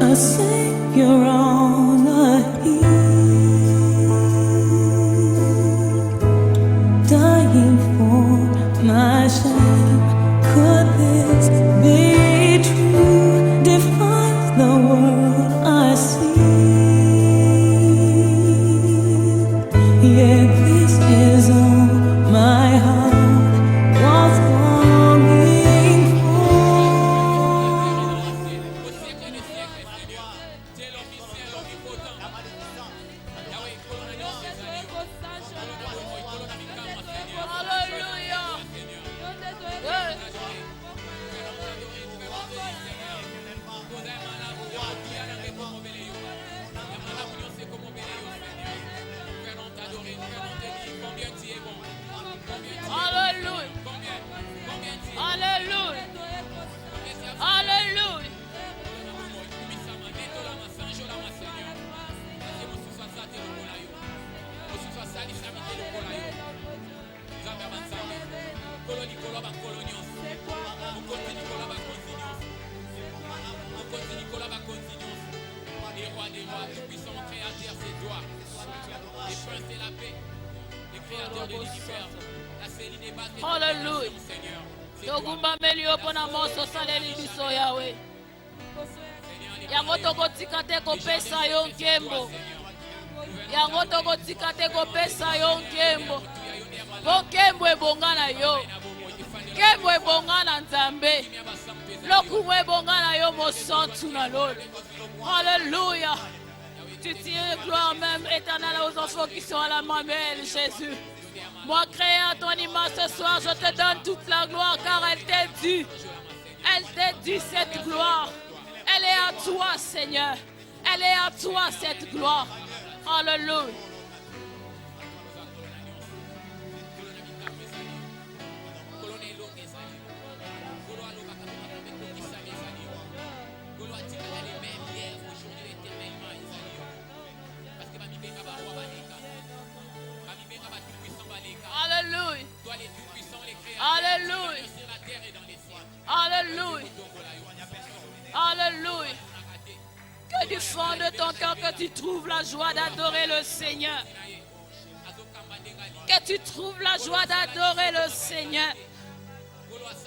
the Savior on the hill, dying for my shame. Could this be true? Defies the world I see. Yeah, this is all my heart was longing Hallelujah. Togumba melio pona moso saleli biso yawe. Yango tokotika te kopesa yo nkembo. Yango tokotika te kopesa yo nkembo. Po nkembo ebonga na yo. Nkembo ebonga na Nzambe. Lokumu ebonga na yo mosantu na Lord. Hallelujah. Tu tires gloire même éternelle aux enfants qui sont à la mamelle, Jésus. Moi, créé à ton image ce soir, je te donne toute la gloire car elle t'est due. Elle t'est due cette gloire. Elle est à toi, Seigneur. Elle est à toi cette gloire. Alléluia. Alléluia. Alléluia. Alléluia. Alléluia. Que du fond de ton cœur que tu trouves la joie d'adorer le Seigneur. Que tu trouves la joie d'adorer le Seigneur.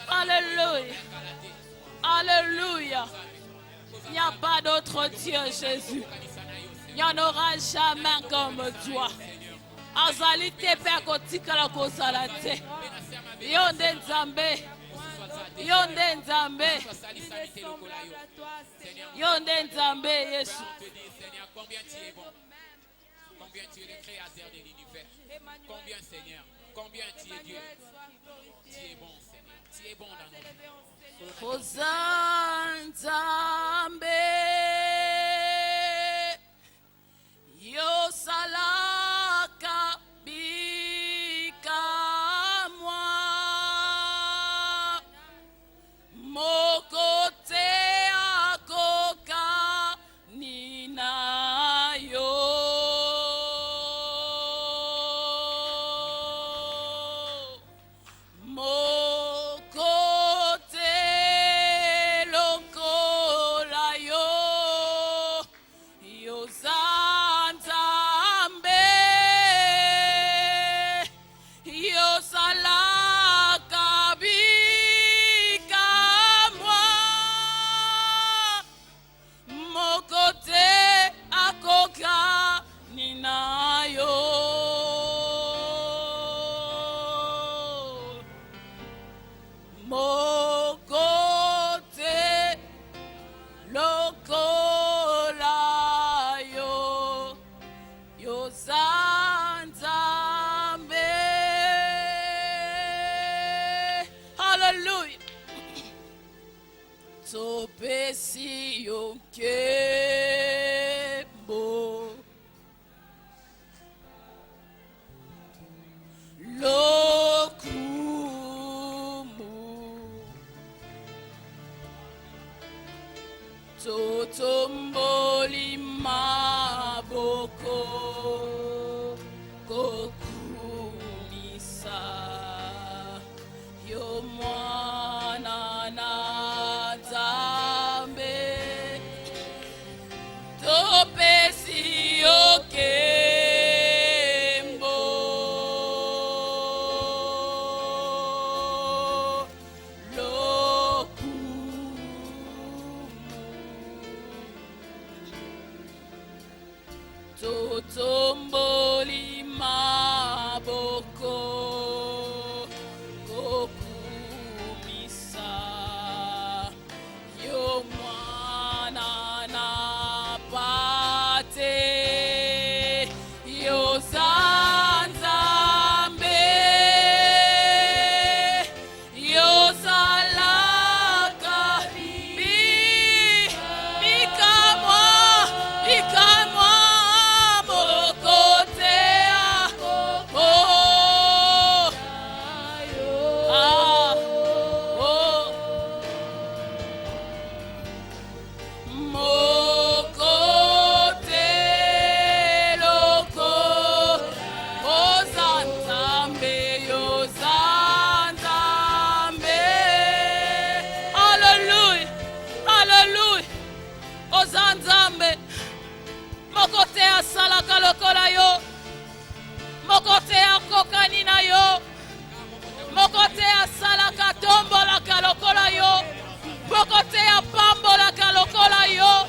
Alléluia. Alléluia. Il n'y a pas d'autre Dieu, Jésus. Il n'y en aura jamais comme toi. Azali te pe akotikala kozala te. Yonde Nzambe. Yonde Nzambe. Yonde Nzambe Yesu. Combien tu es bon. Combien tu es le créateur de l'univers. Combien Seigneur. Combien tu es Dieu. Tu es bon Seigneur. Tu es bon dans nos vies. Hosanna Nzambe. Yo salaka bika moi mokote akoka nina yo mokote lokola yo yo Nzambe yo salaka bika moi mokote akoka nina yo mokote lokola yo yo Nzambe. Hallelujah. Topesi yo nkembo lokumu totomboli maboko kokumisa yo mwana na Nzambe totomboli maboko kokumisa yo mwana na pate yo zanzambe yo salaka bikamwa mokotea Ozanzambe mokotea salaka lokola yo mokotea kokanina yo mokotea salaka tombolaka lokola yo mokotea pambolaka lokola yo.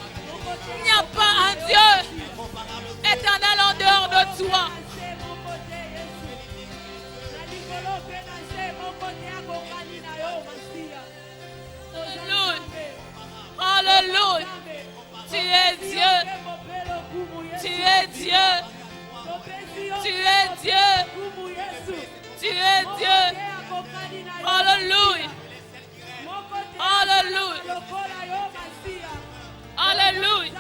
Il n'y a pas un Dieu éternel en dehors de toi. Alléluia. Tu es Dieu. Tu es Dieu. Tu es Dieu. Tu es Dieu. Alléluia. Alléluia. Alléluia.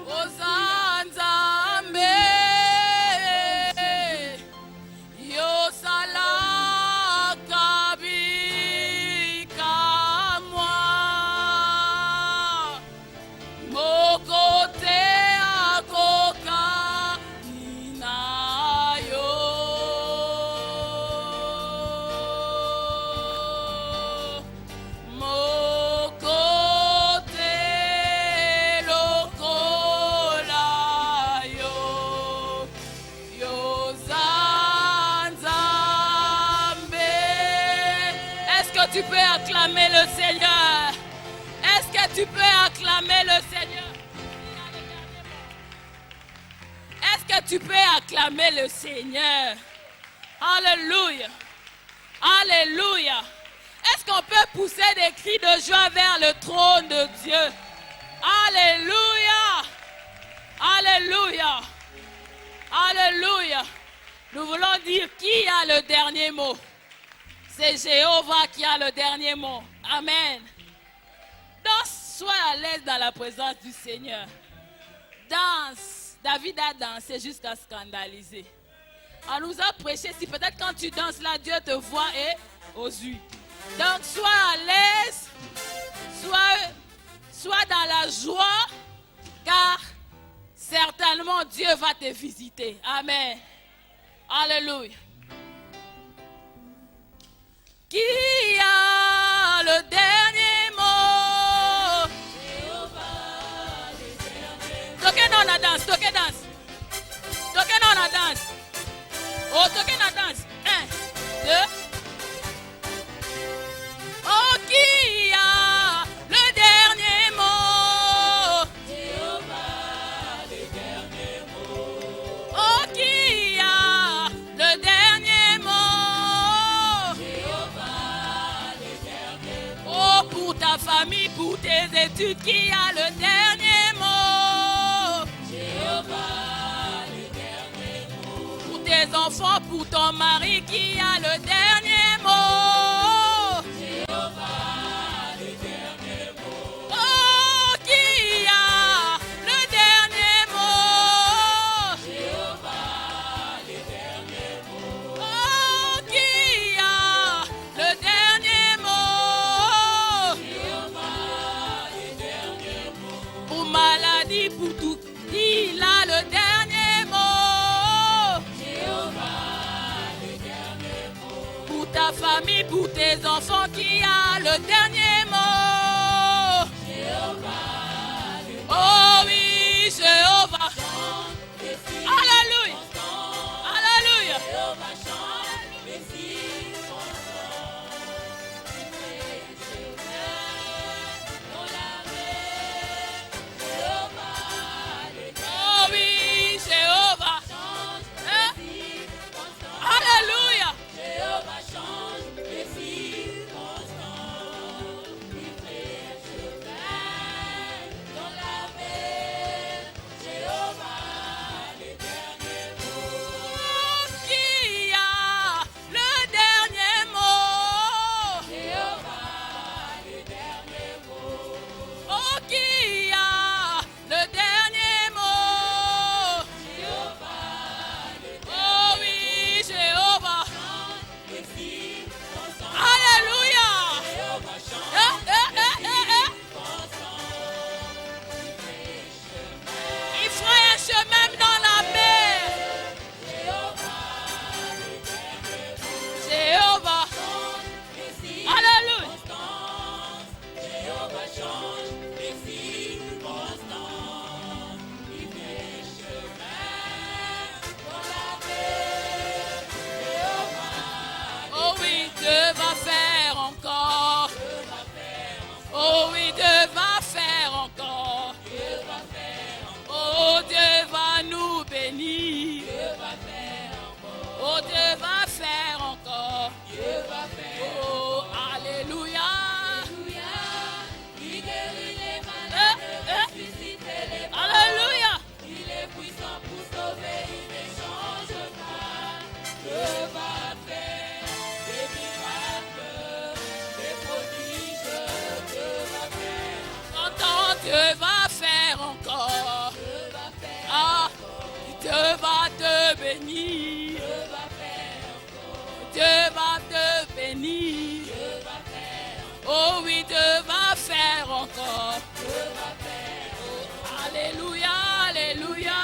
Ozanzambe yo salaka bikamwa mokote akoka ninayo mokote lokola yo yo zanzambe. Est-ce que tu peux acclamer le Seigneur? Est-ce que tu peux acclamer le Seigneur? Est-ce que tu peux acclamer le Seigneur? Alléluia. Alléluia. Est-ce qu'on peut pousser des cris de joie vers le trône de Dieu? Alléluia. Alléluia. Alléluia. Nous voulons dire qui a le dernier mot. C'est Jéhovah qui a le dernier mot. Amen. Danse, sois à l'aise dans la présence du Seigneur. Danse. David a dansé jusqu'à scandaliser. On nous a prêché, si peut-être quand tu danses là, Dieu te voit et aux yeux. Donc sois à l'aise, sois dans la joie, car certainement Dieu va te visiter. Amen. Alléluia. Qui a le dernier mot? Toquez dans la danse, toquez danse. Toquez dans la danse. Oh, toquez dans la danse. 1, 2. Oh, qui a le dernier mot? Jéhovah, le dernier mot. Oh, qui a le dernier mot? Jéhovah, le dernier mot. Oh, pour ta famille, pour tes études, qui a le dernier mot? Jéhovah, le dernier mot. Pour tes enfants, pour ton mari, qui a le dernier mot? Pour tout, il a le dernier mot. Jéhovah, le dernier mot. Pour ta famille, pour tes enfants, qui a le dernier mot. Jéhovah, le dernier mot. Oh oui, Jéhovah. Alléluia. Alléluia. même dans la mer. Jéhovah. Alléluia. Oh oui, Dieu va faire encore. Oh oui, Dieu va faire encore. Oh, Dieu va nous bénir. Oh, Dieu va faire encore. Oh, alléluia. Alléluia. Il est puissant pour sauver, il ne change pas. Dieu va faire des miracles, des prodiges. Dieu va faire. Entends, Dieu va faire encore. Ah, Dieu va te bénir. Dieu va te bénir. Oh oui, Dieu va faire encore. Oh, alléluia, alléluia.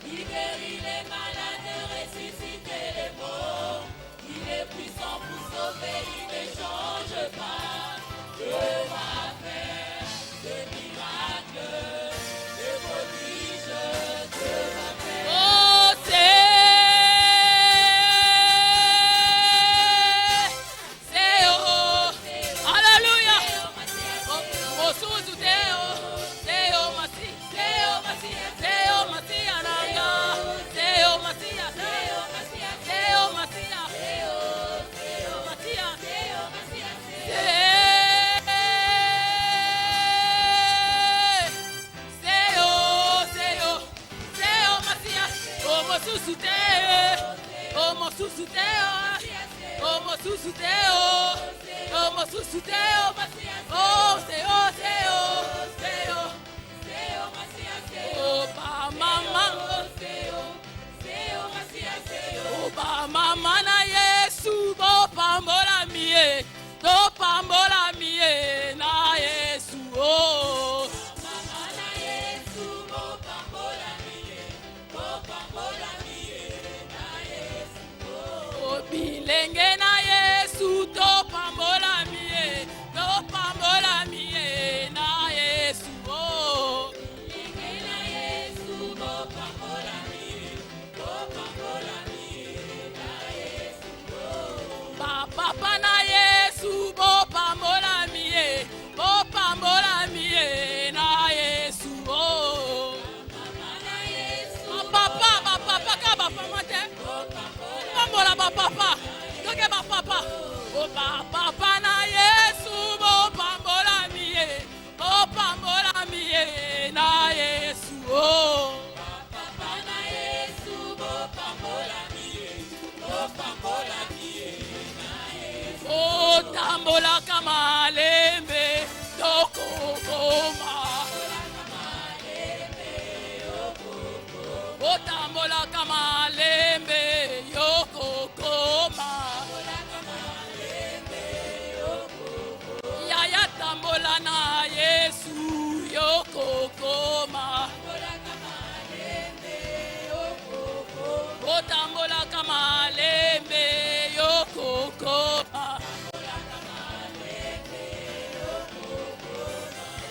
Il guérit les malades, ressuscite les morts. Il est puissant pour sauver, il ne change pas. Dieu va faire des miracles, des prodiges. Dieu va faire. Oh, c'est oh. Alléluia. Oh, oh, sous Théo. Théo Masi. Théo Masi. Théo Masi Ananga. Théo Masi. Théo Masi. Théo Masi. Théo Masi. Théo Masi. Mama na Yesu bo pambola mie, do pambola mie na Yesu oh. Mama na Yesu, bo pambola mie, bo pambola mie na Yesu. Oh, bilenge na Yesu do pambola mie, do pambola mie na Yesu oh. Bilenge na Yesu, bo pambola mie, bo pambola mie na Yesu. Papa na Yesu bo pambola mie, bo pambola mie na Yesu oh. Mama na Yesu, Papa ka papa te. Pambola papa. Toke papa. Oh papa na Yesu bo pambola mie, bo pambola mie na Yesu oh. Papa na Yesu, bo pambola mie, bo pambola mie na Yesu. Oh tambola kamalembe toko koma. Oh tambola kamalembe yoko koma. Yaya tambola na Yesu yoko koma. Oh tambola kamalembe yoko koma.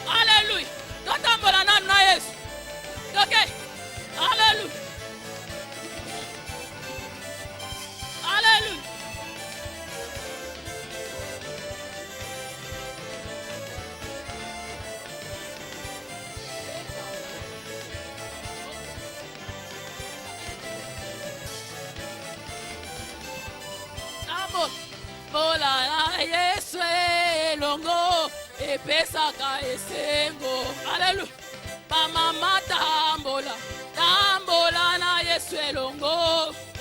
Alléluia. Totambola na Yesu. Okay. Alléluia. Alléluia. Bola na Yesu elongo epesaka esengo. Alléluia. Mama tambola na Yesu elongo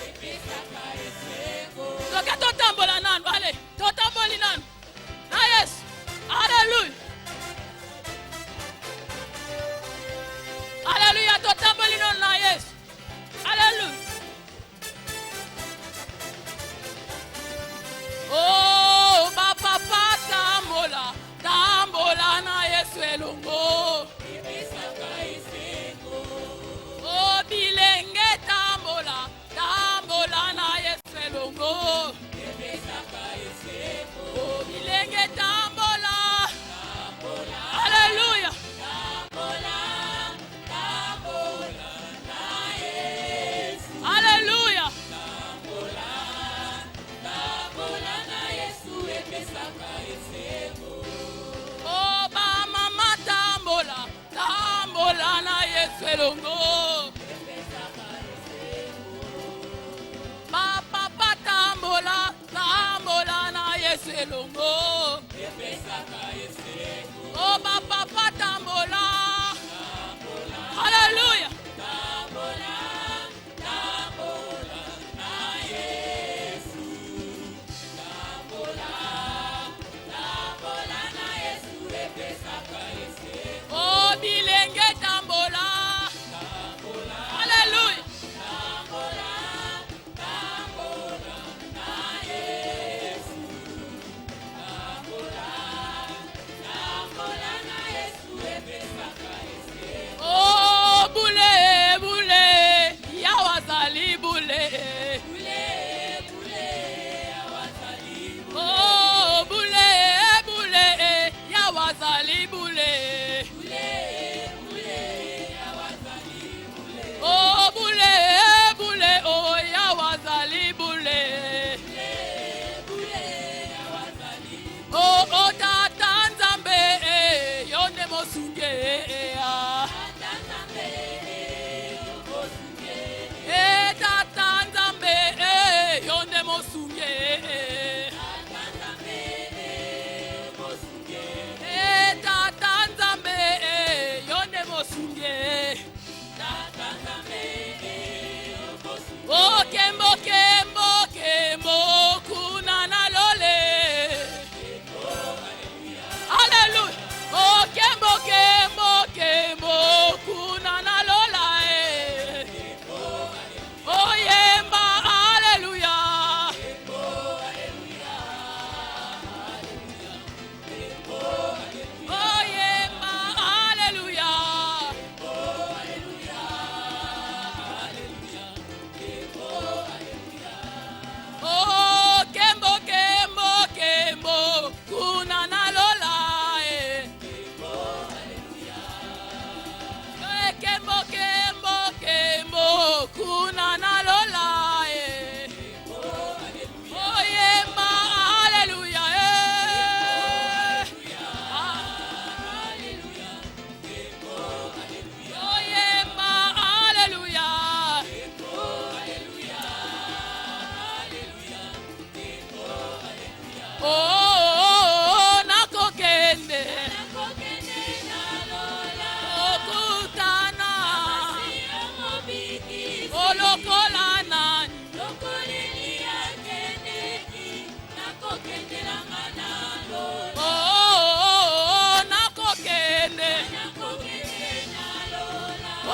epesaka esengo. Toke totambola nanu, ale totamboli nanu na Yesu. Alléluia. Alléluia, totamboli nanu na Yesu. Alléluia. Oh, papa tambola na Yesu elongo. Oh, elongo. Papa tambola, tambola na Yesu elongo. Oh papa tambola. Hallelujah. Oh bilenge tambola. Hallelujah. Oh boule boule ya wazali boule. Oh boule boule ya wazali boule. Oh boule boule oh ya wazali boule. Oh oh tata nzambe yonde mosunge tata nzambe yonde mosunge tata nzambe yonde mosunge. Oh kembo kembo kembo kuna na lole. Hallelujah. Oh kembo kembo kembo kuna na lola. Oh yemba hallelujah. Oh yemba hallelujah. Oh kembo kembo kembo kuna na lola. Kembo kembo kembo kuna na lola. Oh yemba hallelujah. Oh yemba hallelujah. Oh nakokende okutana olokola nani. Oh nakokende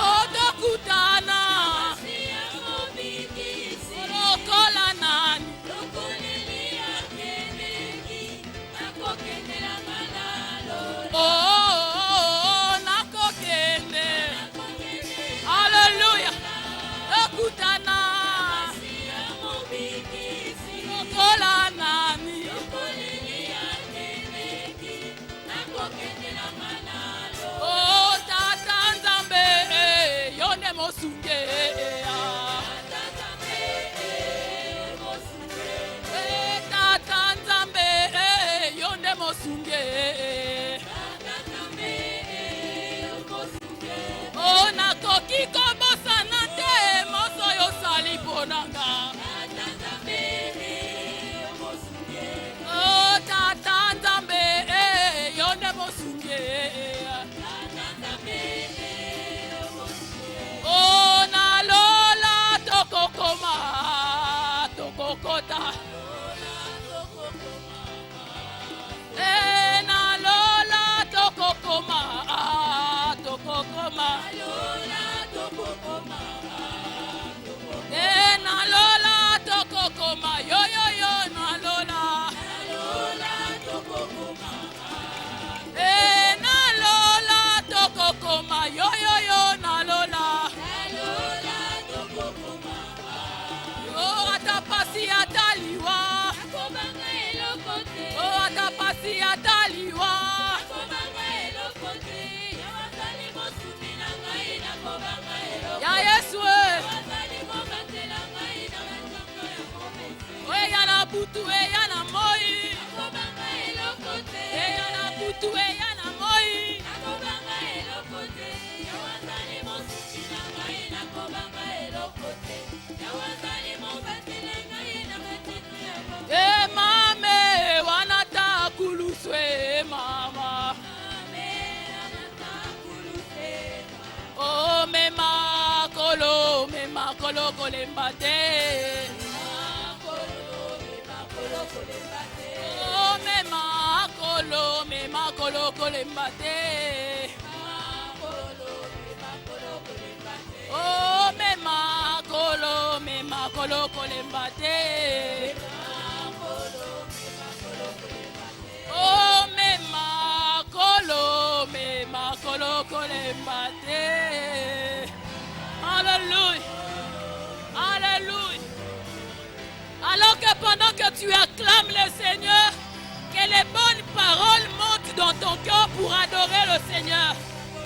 otokutana olokola nani. Oh nakokende. Hallelujah. Okutana olokola nani. Oh tata nzambe yonde mosunge. Tata nzambe yonde mosunge. Oh nakoki kobosana te moso yosali ponanga. Oh tata nzambe yonde mosunge. Oh nalola tokokoma tokokota. Nalola makolo kolembate. Oh, me makolo kolembate. Oh, me makolo kolembate. Oh, me makolo kolembate. Alléluia. Alléluia. Alors que pendant que tu acclames le Seigneur, que les bonnes paroles montent dans ton cœur pour adorer le Seigneur.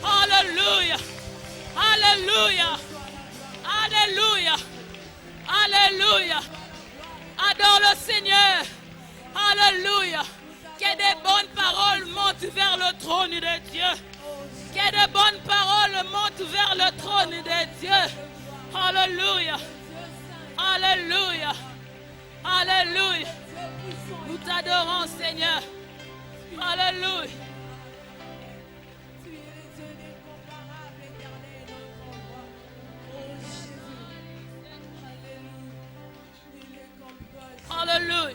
Alléluia. Alléluia. Alléluia. Alléluia. Adore le Seigneur. Alléluia. Que des bonnes paroles montent vers le trône de Dieu. Que de bonnes paroles montent vers le trône de Dieu. Alléluia. Alléluia. Alléluia. Nous t'adorons, Seigneur. Alléluia. Alléluia.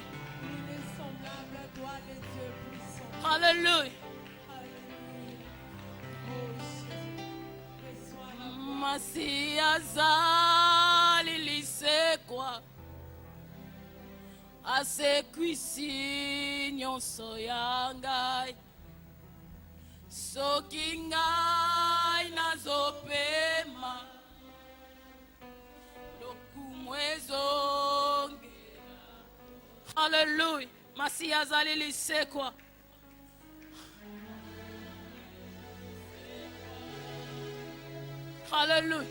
Alléluia. Masia zali lisekwa asekwisi nyonso ya ngai soki ngai nazopema lokumu ezongela. Alléluia. Masia zali lisekwa. Hallelujah.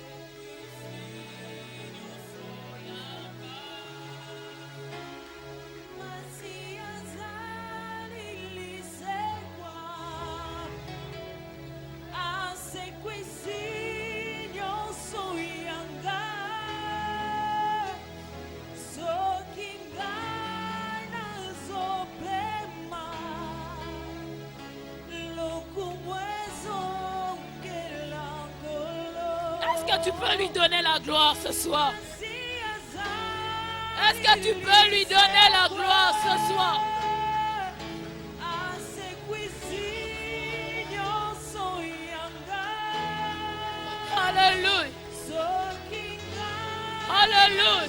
Est-ce que tu peux lui donner la gloire ce soir? Est-ce que tu peux lui donner la gloire ce soir? Alléluia. Alléluia.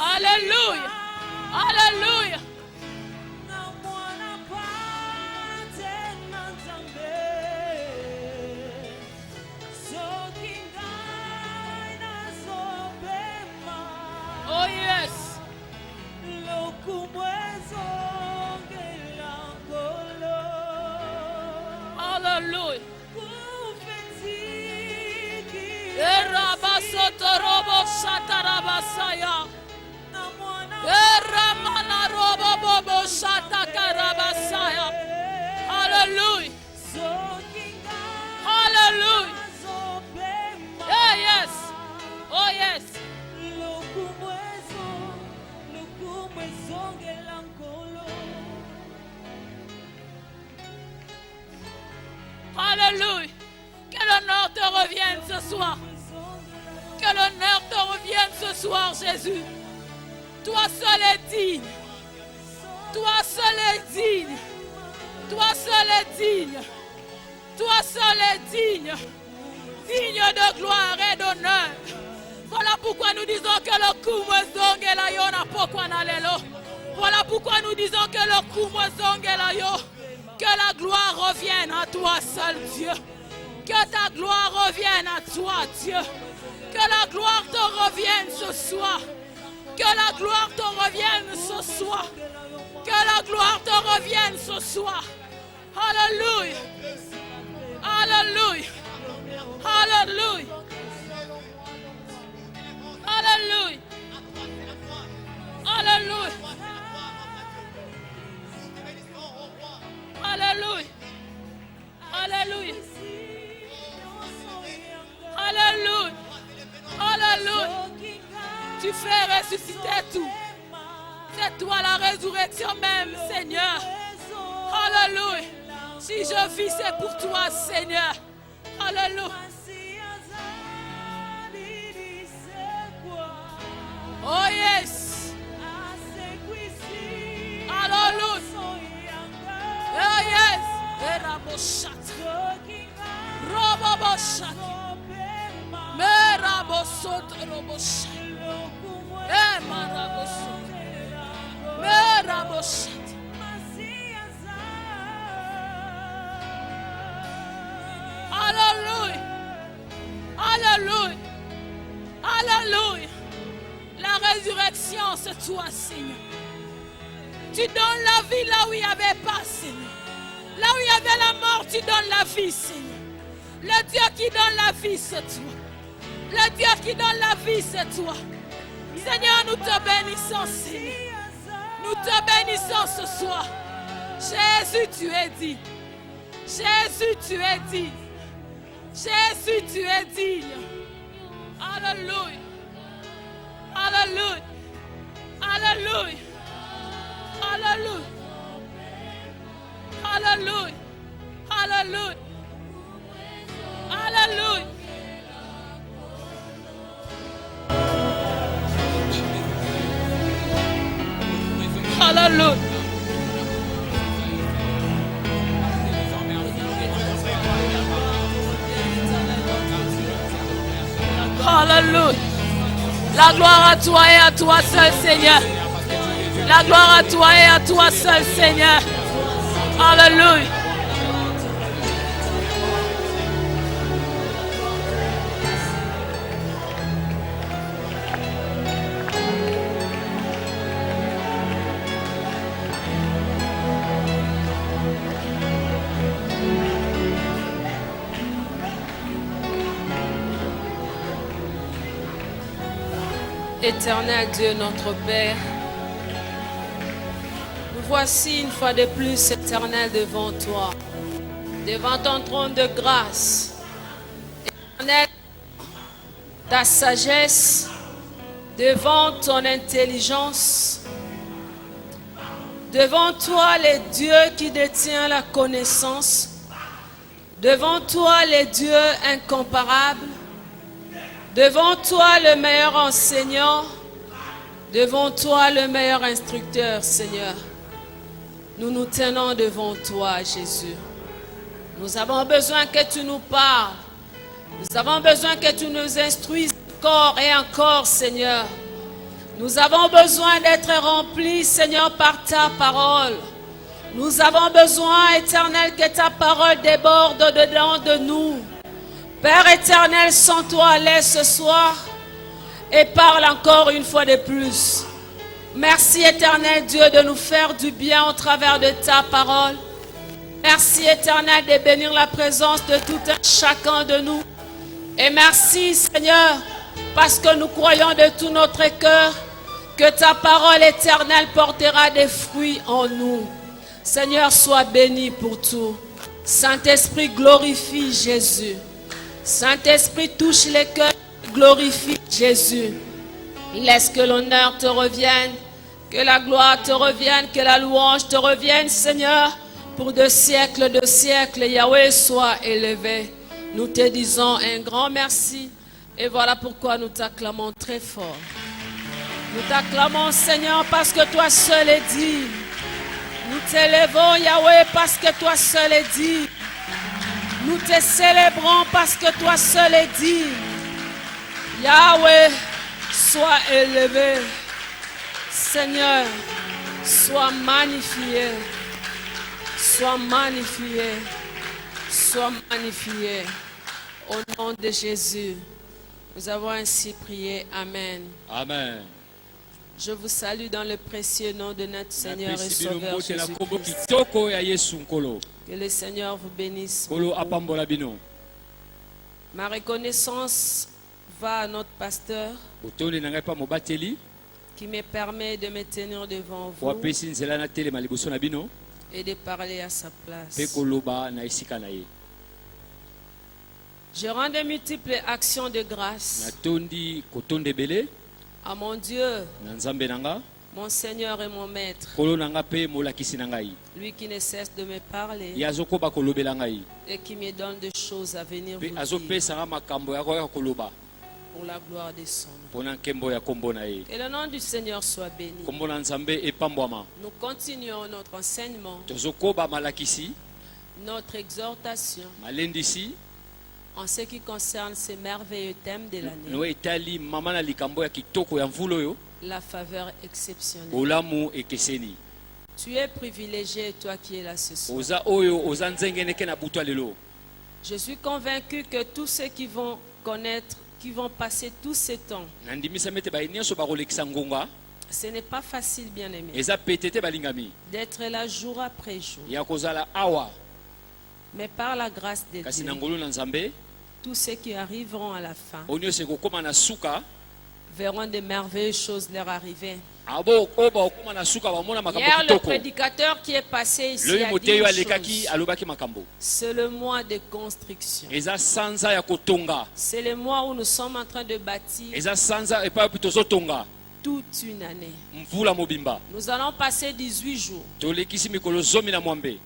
Alléluia. Alléluia. Oh yes. Alléluia. Erabasotorobo satarabasaya. Eramana robo bobo shatakarabasaya. Hallelujah. Hallelujah. Yeah, yes. Oh yes. Alléluia. Que l'honneur te revienne ce soir. Que l'honneur te revienne ce soir, Jésus. Toi seul est digne. Toi seul est digne. Toi seul est digne. Toi seul est digne. Digne de gloire et d'honneur. Voilà pourquoi nous disons que le kumwezong est la yo na pokwa na lelo. Voilà pourquoi nous disons que le kumwezong est la yo. Que la gloire revienne à toi seul, Dieu. Que ta gloire revienne à toi, Dieu. Que la gloire te revienne ce soir. Que la gloire te revienne ce soir. Que la gloire te revienne ce soir. Alléluia. Alléluia. Alléluia. Alléluia. Alléluia. Alléluia. Alléluia. Alléluia. Alléluia. Tu fais ressusciter tout. C'est toi la résurrection même, Seigneur. Alléluia. Si je vis, c'est pour toi, Seigneur. Alléluia. Oh yes. Alléluia. Oh yes. Meraboshat. Roboboshat. Merabosot roboshat. Marabosot. Meraboshat. Alléluia. Alléluia. Alléluia. La résurrection, c'est toi, Seigneur. Tu donnes la vie là où il n'y avait pas, Seigneur. Là où il y avait la mort, tu donnes la vie, Seigneur. Le Dieu qui donne la vie, c'est toi. Le Dieu qui donne la vie, c'est toi. Seigneur, nous te bénissons, Seigneur. Nous te bénissons ce soir. Jésus, tu es dit. Jésus, tu es dit. Jésus, tu es digne. Alléluia. Alléluia. Alléluia. Alléluia. Alléluia. Alléluia. Alléluia. Alléluia. Alléluia. La gloire à toi et à toi seul, Seigneur. La gloire à toi et à toi seul, Seigneur. Alléluia. Éternel Dieu, notre Père, nous voici une fois de plus, Éternel, devant toi, devant ton trône de grâce. Éternel, ta sagesse, devant ton intelligence, devant toi, les dieux qui détient la connaissance, devant toi, les dieux incomparables, devant toi, le meilleur enseignant, devant toi, le meilleur instructeur, Seigneur. Nous nous tenons devant toi, Jésus. Nous avons besoin que tu nous parles. Nous avons besoin que tu nous instruises encore et encore, Seigneur. Nous avons besoin d'être remplis, Seigneur, par ta parole. Nous avons besoin, Éternel, que ta parole déborde au-dedans de nous. Père éternel, sens-toi à l'aise ce soir et parle encore une fois de plus. Merci éternel Dieu de nous faire du bien au travers de ta parole. Merci éternel de bénir la présence de tout un chacun de nous. Et merci Seigneur parce que nous croyons de tout notre cœur que ta parole éternelle portera des fruits en nous. Seigneur, sois béni pour tout. Saint-Esprit, glorifie Jésus. Saint-Esprit, touche les cœurs, glorifie Jésus. Laisse que l'honneur te revienne, que la gloire te revienne, que la louange te revienne, Seigneur. Pour de siècles, Yahweh soit élevé. Nous te disons un grand merci. Et voilà pourquoi nous t'acclamons très fort. Nous t'acclamons, Seigneur, parce que toi seul es digne. Nous t'élevons, Yahweh, parce que toi seul es digne. Nous te célébrons parce que toi seul es digne. Yahweh, sois élevé. Seigneur, sois magnifié. Sois magnifié. Sois magnifié. Au nom de Jésus, nous avons ainsi prié. Amen. Amen. Je vous salue dans le précieux nom de notre Seigneur et Sauveur Jésus-Christ. Que le Seigneur vous bénisse. Ma reconnaissance va à notre pasteur qui me permet de me tenir devant vous et de parler à sa place. Je rends de multiples actions de grâce à mon Dieu, Mon Seigneur et mon Maître, Kolo nanga pe molakisi na ngai. lui qui ne cesse de me parler Ye azokoba kolobela ngai. et qui me donne des choses à venir Pe vous dire azopesanga makambo ya koya koloba. pour la gloire de son nom. Pona nkembo ya kombo na ye. Que le nom du Seigneur soit béni. Kombo na Nzambe epambwama. Nous continuons notre enseignement, Tozokoba malakisi, notre exhortation malendisi, en ce qui concerne ces merveilleux thèmes de l'année. no etali mama na likambo ya kitoko ya mvula oyo, La faveur exceptionnelle. bolamu ekeseni. Tu es privilégié, toi qui es là ce soir. Oza oyo, oza nzengeneke na butwa lelo. Je suis convaincu que tous ceux qui vont connaître, qui vont passer tout ce temps, Nandimisa mete ba nyonso bakolekisa ngonga, ce n'est pas facile, bien aimé, eza petete balingami. d'être là jour après jour. Ya kozala awa, Mais par la grâce de kasi Dieu, na ngolu na Nzambe, tous ceux qui arriveront à la fin onyo koma na suka, verront de merveilleuses choses leur arriver. abo oba okoma na suka bamona makambo Hier, le kitoko. prédicateur qui est passé ici Loyi a dit moteyo une alekaki chose. alobaki makambo. C'est le mois de construction. Eza sanza ya kotonga. C'est le mois où nous sommes en train de bâtir Eza sanza epa tozotonga. toute une année. Mvula mobimba. Nous allons passer 18 jours. Tolekisi mikolo zomi na mwambe.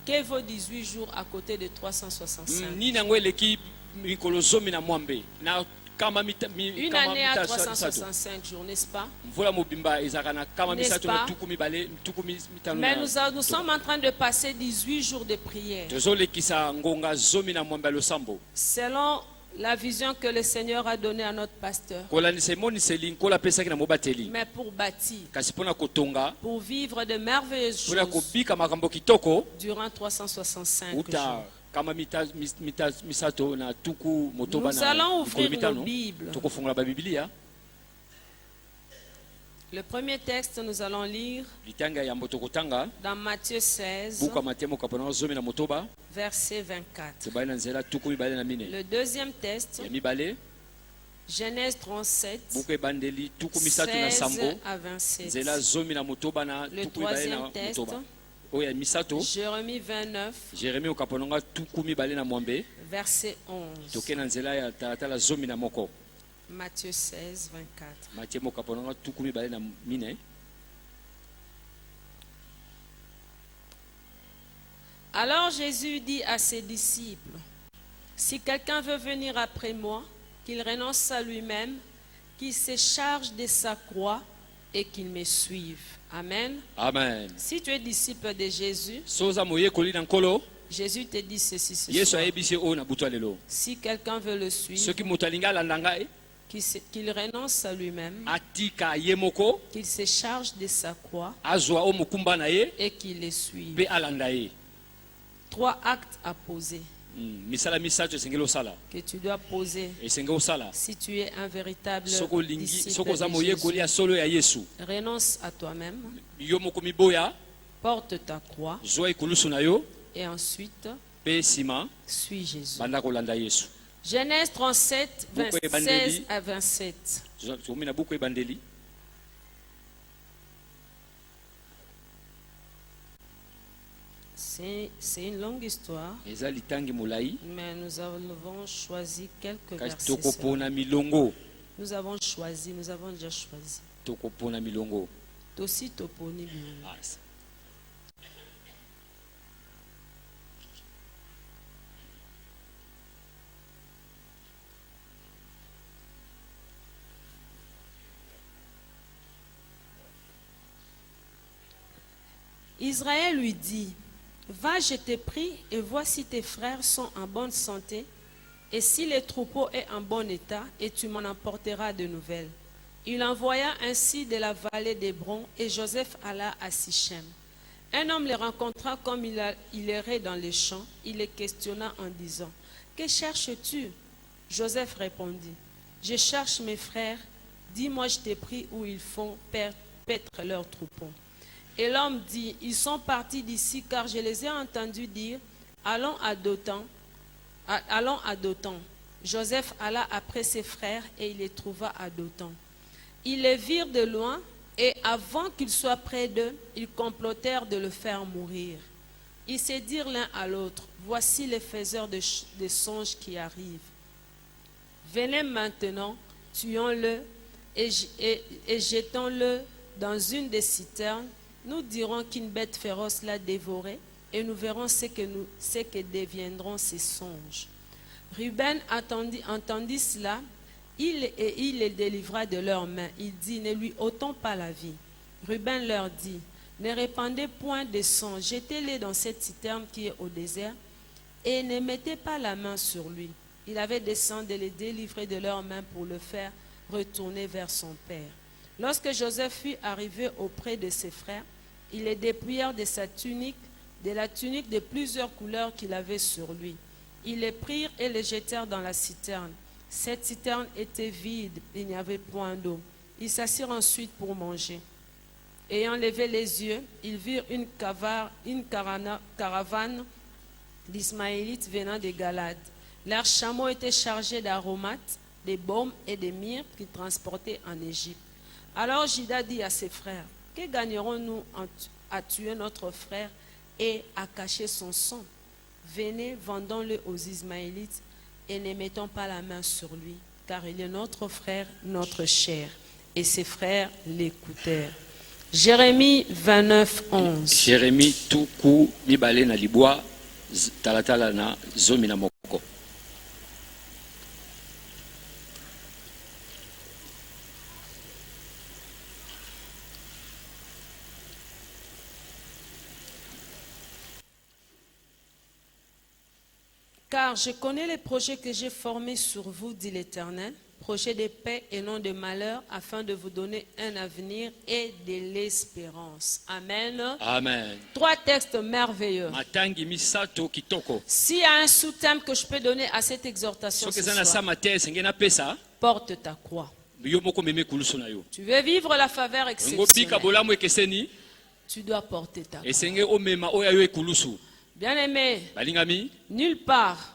Que vaut 18 jours à côté de 365? Nini yango eleki mikolo zomi na mwambe. Na kama mita Une année à 365 jours, n'est-ce pas? Mvula mobimba ezaka na kama N'est-ce misato na pas? tuku mibale, tuku mitano. Mais nous sommes en train de passer 18 jours de prière. Tozolekisa ngonga zomi na mwambe ya losambo. Selon la vision que le Seigneur a donnée à notre pasteur. Kolanisa emoniseli nkola pesaki na mobateli. Mais pour bâtir, Kasi mpona kotonga, pour vivre de merveilleuses mpona choses kobika makambo kitoko, durant 365 uta jours. kama misato na tuku motoba Nous na allons ouvrir mikolo nos mitano, Bibles. tokofungola babiblia. Le premier texte, nous allons lire Litanga ya yambo tokotanga, dans Matthieu 16, buka matemo kapona zomi na motoba, verset 24. tobali na nzela tuku mibale na mine. Le deuxième texte, Ya mibale, Genèse 37, buka ebandeli tuku misato na 16 sambo, à 27. nzela zomi na motoba na Le tuku mibale na troisième texte, motoba. Oya misato, Jérémie 29, Jérémie okaponanga tuku mibale na mwambe, verset 11. toke na nzela ya talatala zomi na moko. Matthieu 16, 24. Matemo okaponanga tuku mibale na mine. Alors Jésus dit à ses disciples, si quelqu'un veut venir après moi, qu'il renonce à lui-même, qu'il se charge de sa croix et qu'il me suive. Amen. Amen. Si tu es disciple de Jésus, Soza moyekoli na nkolo, Jésus te dit ceci ce Yesu soir. ayebisi oyo na butwa lelo. Si quelqu'un veut le suivre, Soki moto alingi alanda ngai, qu'il renonce à lui-même, atika ye moko, qu'il se charge de sa croix azwa o mokumba na ye, et qu'il le suive. pe alanda ye. 3 actes à poser Misala misato esengeli osala. que tu dois poser Esengeli osala. si tu es un véritable Soko olingi, disciple soko oza de moyekoli Jésus. ya solo ya Yesu. Renonce à toi-même, Yo moko miboya, porte ta croix zwa ekulusu na yo, et ensuite pe sima, suis Jésus. banda kolanda Yesu. Genèse 37, Buku 16 ebandeli. à 27. Tomi na buku ebandeli. C'est une longue histoire, Eza litangi molai, mais nous avons choisi quelques kasi versets. tokopona milongo. Nous avons déjà choisi. Tokopona milongo. Tosi toponi bilongo. Ah, Israël lui dit, va, je te prie, et vois si tes frères sont en bonne santé, et si le troupeau est en bon état, et tu m'en apporteras de nouvelles. Il envoya ainsi de la vallée d'Hébron, et Joseph alla à Sichem. Un homme le rencontra comme il errait dans les champs. Il le questionna en disant, que cherches-tu? Joseph répondit, je cherche mes frères. Dis-moi, je te prie, où ils font paître leurs troupeaux. Et l'homme dit, ils sont partis d'ici, car je les ai entendus dire, allons à Dothan. Allons à Dothan. Joseph alla après ses frères et il les trouva à Dothan. Ils les virent de loin et avant qu'ils soient près d'eux, ils complotèrent de le faire mourir. Ils se dirent l'un à l'autre, voici les faiseurs de songes qui arrivent. Venez maintenant, tuons-le et jetons-le dans une des citernes, nous dirons qu'une bête féroce l'a dévoré et nous verrons ce que deviendront ses songes. Ruben entendit cela, il les délivra de leurs mains. Il dit, ne lui ôtons pas la vie. Ruben leur dit, ne répandez point de sang, jetez-les dans cette citerne qui est au désert et ne mettez pas la main sur lui. Il avait descendu de les délivrer de leurs mains pour le faire retourner vers son père. Lorsque Joseph fut arrivé auprès de ses frères, ils les dépouillèrent de sa tunique, de la tunique de plusieurs couleurs qu'il avait sur lui. Ils les prirent et les jetèrent dans la citerne. Cette citerne était vide, il n'y avait point d'eau. Ils s'assirent ensuite pour manger. Ayant levé les yeux, ils virent une caravane d'Ismaélites venant de Galade. Leurs chameaux étaient chargés d'aromates, de baumes et de myrrhe qu'ils transportaient en Égypte. Alors Juda dit à ses frères, que gagnerons-nous à tuer notre frère et à cacher son sang? Venez, vendons-le aux Ismaélites et ne mettons pas la main sur lui, car il est notre frère, notre chair. Et ses frères l'écoutèrent. Jérémie 29, 11. Jérémie tuku mibale na libwa talatala na zomi na moko. Car je connais les projets que j'ai formés sur vous, dit l'Éternel, projets de paix et non de malheur, afin de vous donner un avenir et de l'espérance. Amen. Amen. 3 textes merveilleux. Matangi misato kitoko. S'il y a un sous-thème que je peux donner à cette exhortation ce soir, porte ta croix. Tu veux vivre la faveur exceptionnelle, tu dois porter ta croix. Bien-aimé, nulle part,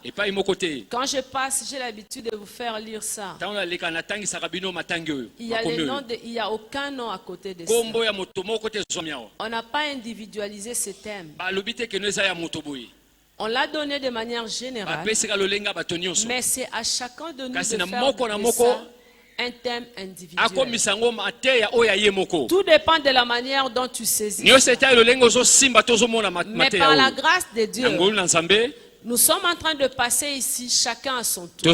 quand je passe, j'ai l'habitude de vous faire lire ça. Il y a aucun nom à côté de ça. On n'a pas individualisé ce thème. On l'a donné de manière générale, mais c'est à chacun de nous de faire de ça un thème individuel. Tout dépend de la manière dont tu saisis. Mais par la grâce de Dieu, nous sommes en train de passer ici, chacun à son tour. Et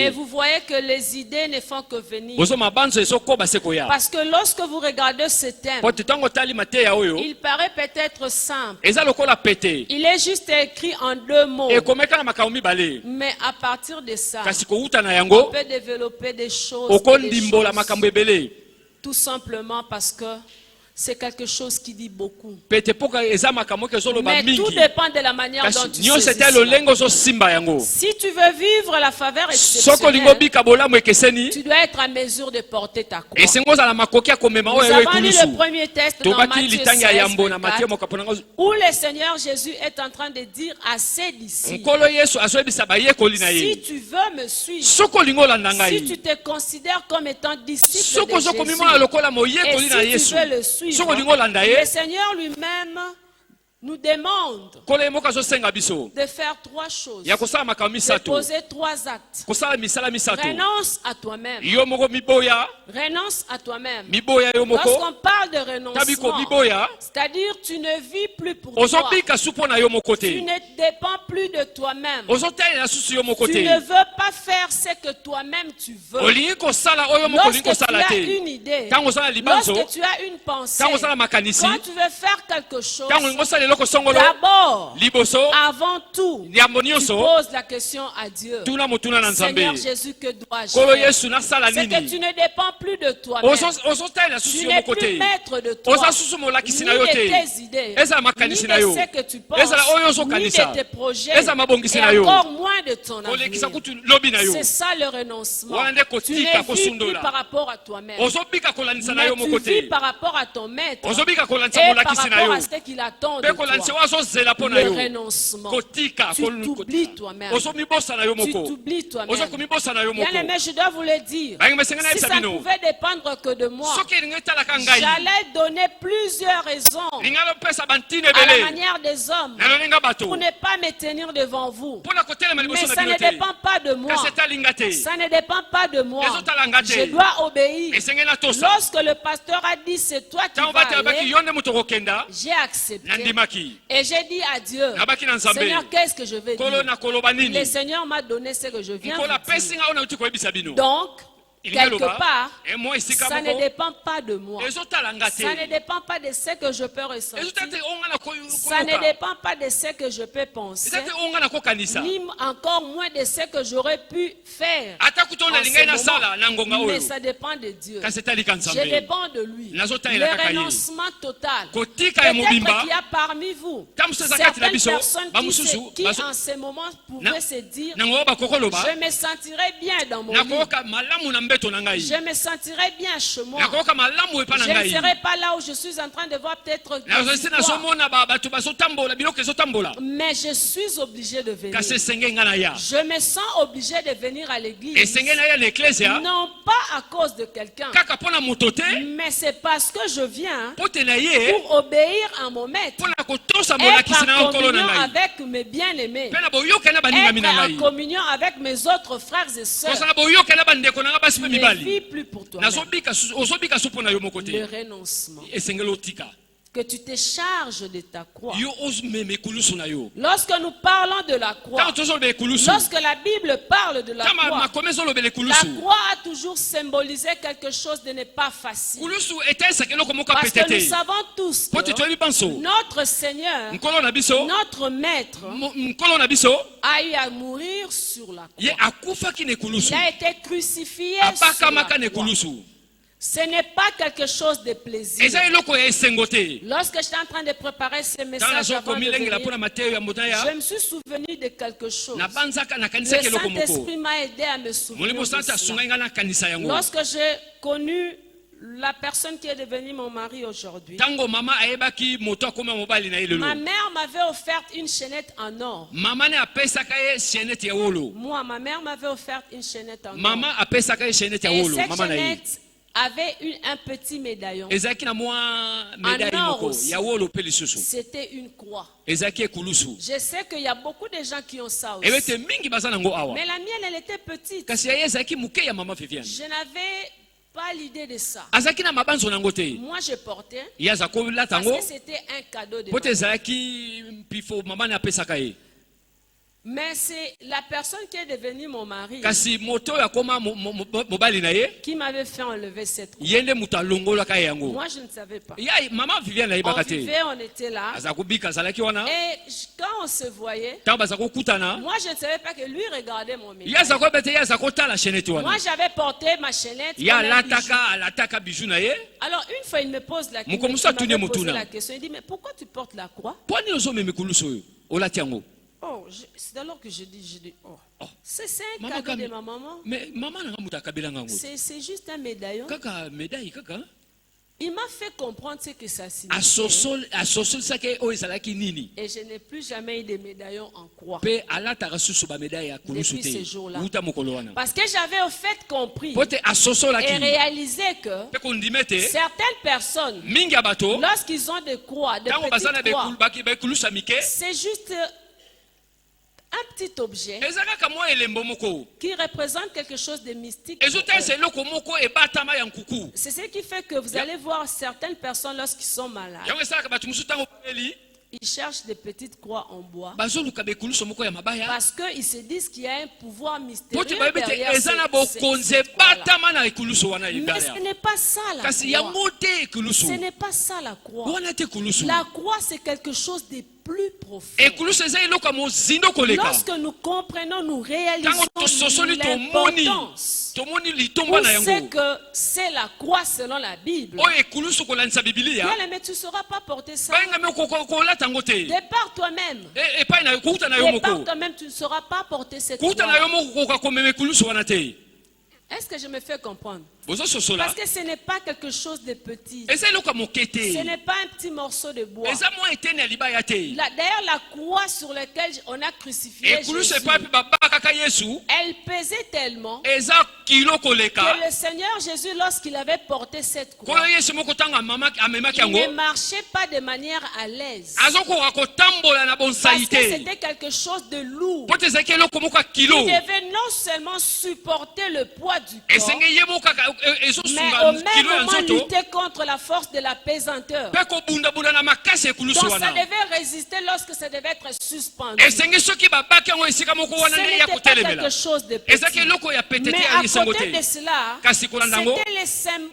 vous voyez que les idées ne font que venir. Parce que lorsque vous regardez ce thème, il paraît peut-être simple. Il est juste écrit en 2 mots. Mais à partir de ça, on peut développer des choses. Tout simplement parce que c'est quelque chose qui dit beaucoup. Mais tout dépend de la manière dont tu saisis cela. Si tu veux vivre la faveur exceptionnelle, tu dois être en mesure de porter ta croix. Nous avons lu le premier texte dans Matthieu 16, 24, où le Seigneur Jésus est en train de dire à ses disciples, si tu veux me suivre, si tu te considères comme étant disciple de Jésus, et si tu veux le suivre, le Seigneur lui-même nous demande de faire 3 choses, de poser 3 actes. Renonce à toi-même. Renonce à toi-même. Lorsqu'on parle de renoncement, c'est-à-dire tu ne vis plus pour toi. Tu ne dépends plus de toi-même. Tu ne veux pas faire ce que toi-même tu veux. Lorsque tu as une idée, lorsque tu as une pensée, quand tu veux faire quelque chose, d'abord, avant tout, tu poses la question à Dieu. Seigneur Jésus, que dois-je faire? C'est que tu ne dépends plus de toi-même. Tu n'es plus maître de toi, ni de tes idées, ni de ce que tu penses, ni de tes projets, et encore moins de ton avenir. C'est ça le renoncement. Tu ne vis plus par rapport à toi-même, mais tu vis par rapport à ton maître et par rapport à ce qu'il attend de toi. Le renoncement. Tu t'oublies toi-même. Tu t'oublies toi-même. Bien aimé, je dois vous le dire. Si ça ne pouvait dépendre que de moi, j'allais donner plusieurs raisons à la manière des hommes pour ne pas me tenir devant vous. Mais ça ne dépend pas de moi. Ça ne dépend pas de moi. Je dois obéir. Lorsque le pasteur a dit c'est toi qui vas aller, j'ai accepté. Et j'ai dit à Dieu, Seigneur, qu'est-ce que je vais dire? Le Seigneur m'a donné ce que je viens de dire. Donc, quelque part, ça ne dépend pas de moi. Ça ne dépend pas de ce que je peux ressentir. Ça ne dépend pas de ce que je peux penser. Ni encore moins de ce que j'aurais pu faire. Mais ça dépend de Dieu. Je dépends de lui. Le renoncement total. Peut-être qu'il y a parmi vous certaines personnes qui en ce moment pouvaient se dire, je me sentirais bien dans mon lit. Je me sentirais bien chez moi. Je ne serais pas là où je suis en train de voir peut-être. Mais je suis obligé de venir. Je me sens obligé de venir à l'église. Non pas à cause de quelqu'un. Mais c'est parce que je viens pour obéir à mon maître. Être en communion avec mes bien-aimés. Être en communion avec mes autres frères et sœurs. Ne vis plus pour toi. Le renoncement. Que tu te charges de ta croix. Lorsque nous parlons de la croix, lorsque la Bible parle de la croix a toujours symbolisé quelque chose de n'est pas facile. Parce que nous savons tous que notre Seigneur, notre Maître, a eu à mourir sur la croix. Il a été crucifié sur la croix. Ce n'est pas quelque chose de plaisir. Lorsque j'étais en train de préparer ce message avant de venir, je me suis souvenu de quelque chose. Le Saint-Esprit m'a aidé à me souvenir de cela. Lorsque j'ai connu la personne qui est devenue mon mari aujourd'hui, ma mère m'avait offert une chaînette en or. Moi, ma mère m'avait offert une chaînette en or. Et cette chaînette avait un petit médaillon. En or aussi. C'était une croix. Je sais qu'il y a beaucoup de gens qui ont ça aussi. Mais la mienne, elle était petite. Je n'avais pas l'idée de ça. Moi, je portais parce que c'était un cadeau de maman. Mais c'est la personne qui est devenue mon mari qui m'avait fait enlever cette croix. Moi, je ne savais pas. On vivait, on était là. Et quand on se voyait, moi, je ne savais pas que lui regardait mon médaille. Moi, j'avais porté ma chaînette. Alors, une fois, il me pose la question. Il dit, mais pourquoi tu portes la croix? Oh, c'est alors que je dis, oh. C'est un cadeau de ma maman. C'est juste un médaillon. Il m'a fait comprendre ce que ça signifie. Et je n'ai plus jamais eu de médaillon en croix. Depuis ce jour-là. Parce que j'avais au fait compris et réalisé que certaines personnes, lorsqu'ils ont des croix, des petites croix, c'est juste un petit objet qui représente quelque chose de mystique. C'est ce qui fait que vous allez voir certaines personnes lorsqu'ils sont malades. Ils cherchent des petites croix en bois parce qu'ils se disent qu'il y a un pouvoir mystérieux derrière ces croix-là. Mais ce n'est pas ça la croix. Ce n'est pas ça la croix. La croix, c'est quelque chose de plus profond. Lorsque nous comprenons, nous réalisons l'importance. On sait que c'est la croix selon la Bible. Mais tu ne sauras pas porter ça. Départ toi-même. Départ toi-même, tu ne sauras pas porter cette croix. Est-ce que je me fais comprendre? bozososola Parce que ce n'est pas quelque chose de petit. eza eloko ya moke Ce te n'est pas un petit morceau de bois. eza mwa etene ya libaya te D'ailleurs, la croix sur laquelle on a crucifié ekulusu Jésus, epai mpe babakaka yesu elle pesait tellement eza kilo koleka que le Seigneur Jésus, lorsqu'il avait porté cette croix, koyo yesu moko ntango amemaki il ne yango marchait pas de manière à l'aise. azokoka kotambola na Parce bonsai que te c'était quelque chose de lourd. po te ezalaki eloko moko ya kilo Il devait non seulement supporter le poids du corps, esenge ye moko kaka mais ezosunga au kilo même ya moment nzoto lutter contre la force de la pesanteur. mpe kobundabunda na makasi ekulusu Donc ça wana devait résister lorsque ça devait être suspendu. esenge soki babaki yango esika moko Ce wana nde ya n'était pas kotelemela quelque chose de petit. ezalaki eloko ya pete te Mais ya à lisango côté de te cela, kasi kolanda yango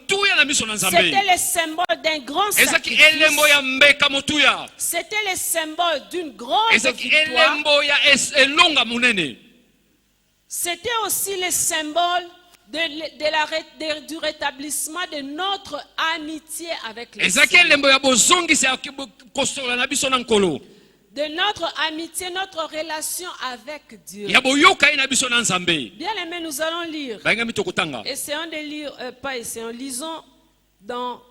tuya na miso na nzambe c'était le symbole d'un grand ezalaki sacrifice. elembo ya mbeka motuya C'était le symbole d'une grande ezalaki victoire. elembo ya elonga monene C'était aussi le symbole du rétablissement de notre amitié avec le ezalaki Seigneur. elembo ya bozongisi ya kosola na biso na nkolo De notre amitié, notre relation avec Dieu. ya boyokai na biso na nzambe Bien aimé, nous allons lire. bayingami tokotanga Essayons de lire, pas essayons, lisons dans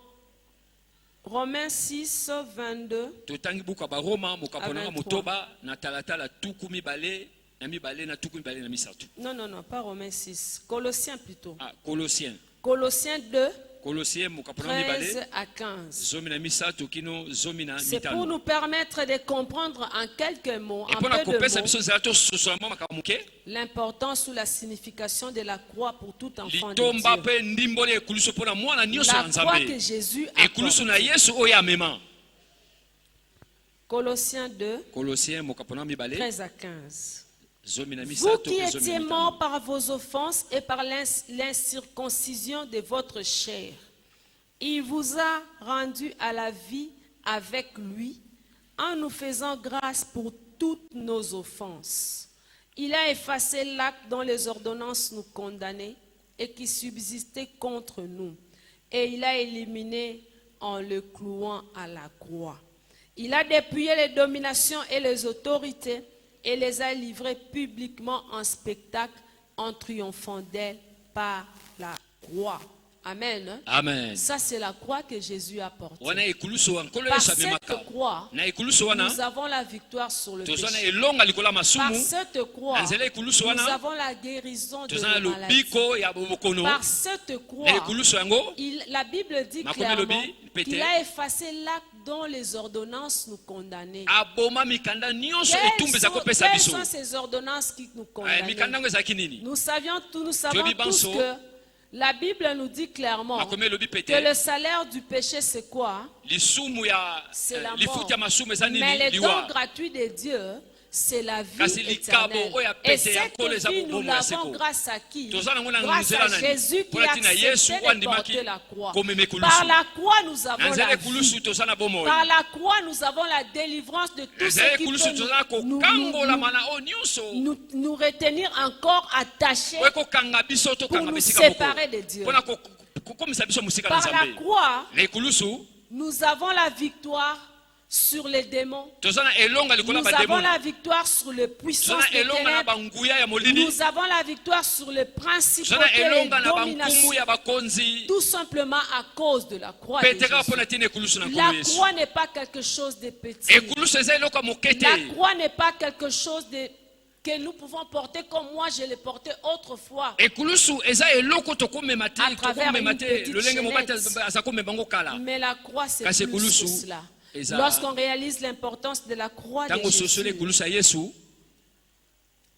Romains 6, 22. totangi buku ya baroma mokaponanga 23. motoba na talatala tuku mibale na mibale na tuku mibale na misato Non, non, non, pas Romains 6. Colossiens plutôt. Colossiens Colossiens 2, Colossiens mokaponanga 13 mibale à 15. zomi na misato kino zomi na C'est pour mitano nous permettre de comprendre en quelques mots, en epona peu de kopesa mots, biso nzela tososola mwa makambo moke l'importance ou la signification de la croix pour tout enfant de litomba Dieu. mpe ndimboli ekulusu mpona mwana nyonso ya La croix que nzambe Jésus ekulusu na apporte. yesu oyo amema Colossiens 2, Colossiens mokaponanga mibale 13 à 15. zomi na Vous misato qui mpe zomi étiez na morts mitano par vos offenses et par l'incirconcision de votre chair, il vous a rendu à la vie avec lui en nous faisant grâce pour toutes nos offenses. Il a effacé l'acte dont les ordonnances nous condamnaient et qui subsistait contre nous, et il a éliminé en le clouant à la croix. Il a dépouillé les dominations et les autorités et les a livrées publiquement en spectacle en triomphant d'elles par la croix. Amen. amen Ça, c'est la croix que Jésus a portée. wana ekulusu wa nkolo Par yesu cette amemaka croix, na ekulusu wana nous avons la victoire sur le toza na péché. elonga likolo ya Par masumu cette croix, na nzela ekulusu nous wana avons la guérison de toza na nos maladies. lobiko ya bokono Par cette na croix, ekulusu yango la Bible dit Makomi clairement lobi, pété. qu'il a effacé l'acte dont les ordonnances nous condamnaient. aboma mikanda nyonso etumbu eza kopesa Quelles biso sont ces ordonnances qui nous mikanda condamnaient? yango ezalaki nini Nous savons Toyebi tous banso. que la Bible nous dit clairement makomi elobi que pete le salaire du péché, c'est quoi? lisumu ya C'est la mort. lifuti ya masumu eza Mais nini le don liwa gratuit de Dieu, c'est la vie Kasi likabo éternelle. oyo ya Et pete ya cette nkolo eza vie, nous bobomo ya l'avons seko. grâce à qui? Toza nango na Grâce nzela à nani? Jésus qui Mpo a na ntina Yesu accepté oyo de andimaki porter la croix. komema ekulusu. Par la croix, nous avons na nzela la ekulusu vie. toza na bomoi Par la croix, nous avons la délivrance de tout nzela ce qui ekulusu toza na peut kokangolama na oyo nyonso nous retenir encore attachés oyo ekokanga biso pour tokanga nous bisika moko séparer de Dieu. mpona kokomisa biso mosika na Par la nzambe croix, na ekulusu nous avons la victoire sur les démons. toza na elonga likolo ya Nous avons bademona la victoire sur les toza puissances na des elonga na ténèbres. banguya ya molili Nous avons la victoire sur les toza principautés na et elonga les na bankumu dominations. ya bakonzi Tout simplement à cause de la croix de pete kaka Jésus. mpona ntina ekulusu na La nkolo yesu croix n'est pas quelque chose de petit. ekulusu eza eloko ya moke te La croix n'est pas quelque chose que nous pouvons porter comme moi je l'ai porté autrefois. ekulusu eza eloko tokomema te À travers tokomema une te petite lolenge mobali chaînette. aza komema yango kala Mais la croix, c'est Kasi plus que ekulusu cela. eza- Lorsqu'on réalise l'importance de la croix de ntango ososoli Jésus, ekulusu ya yesu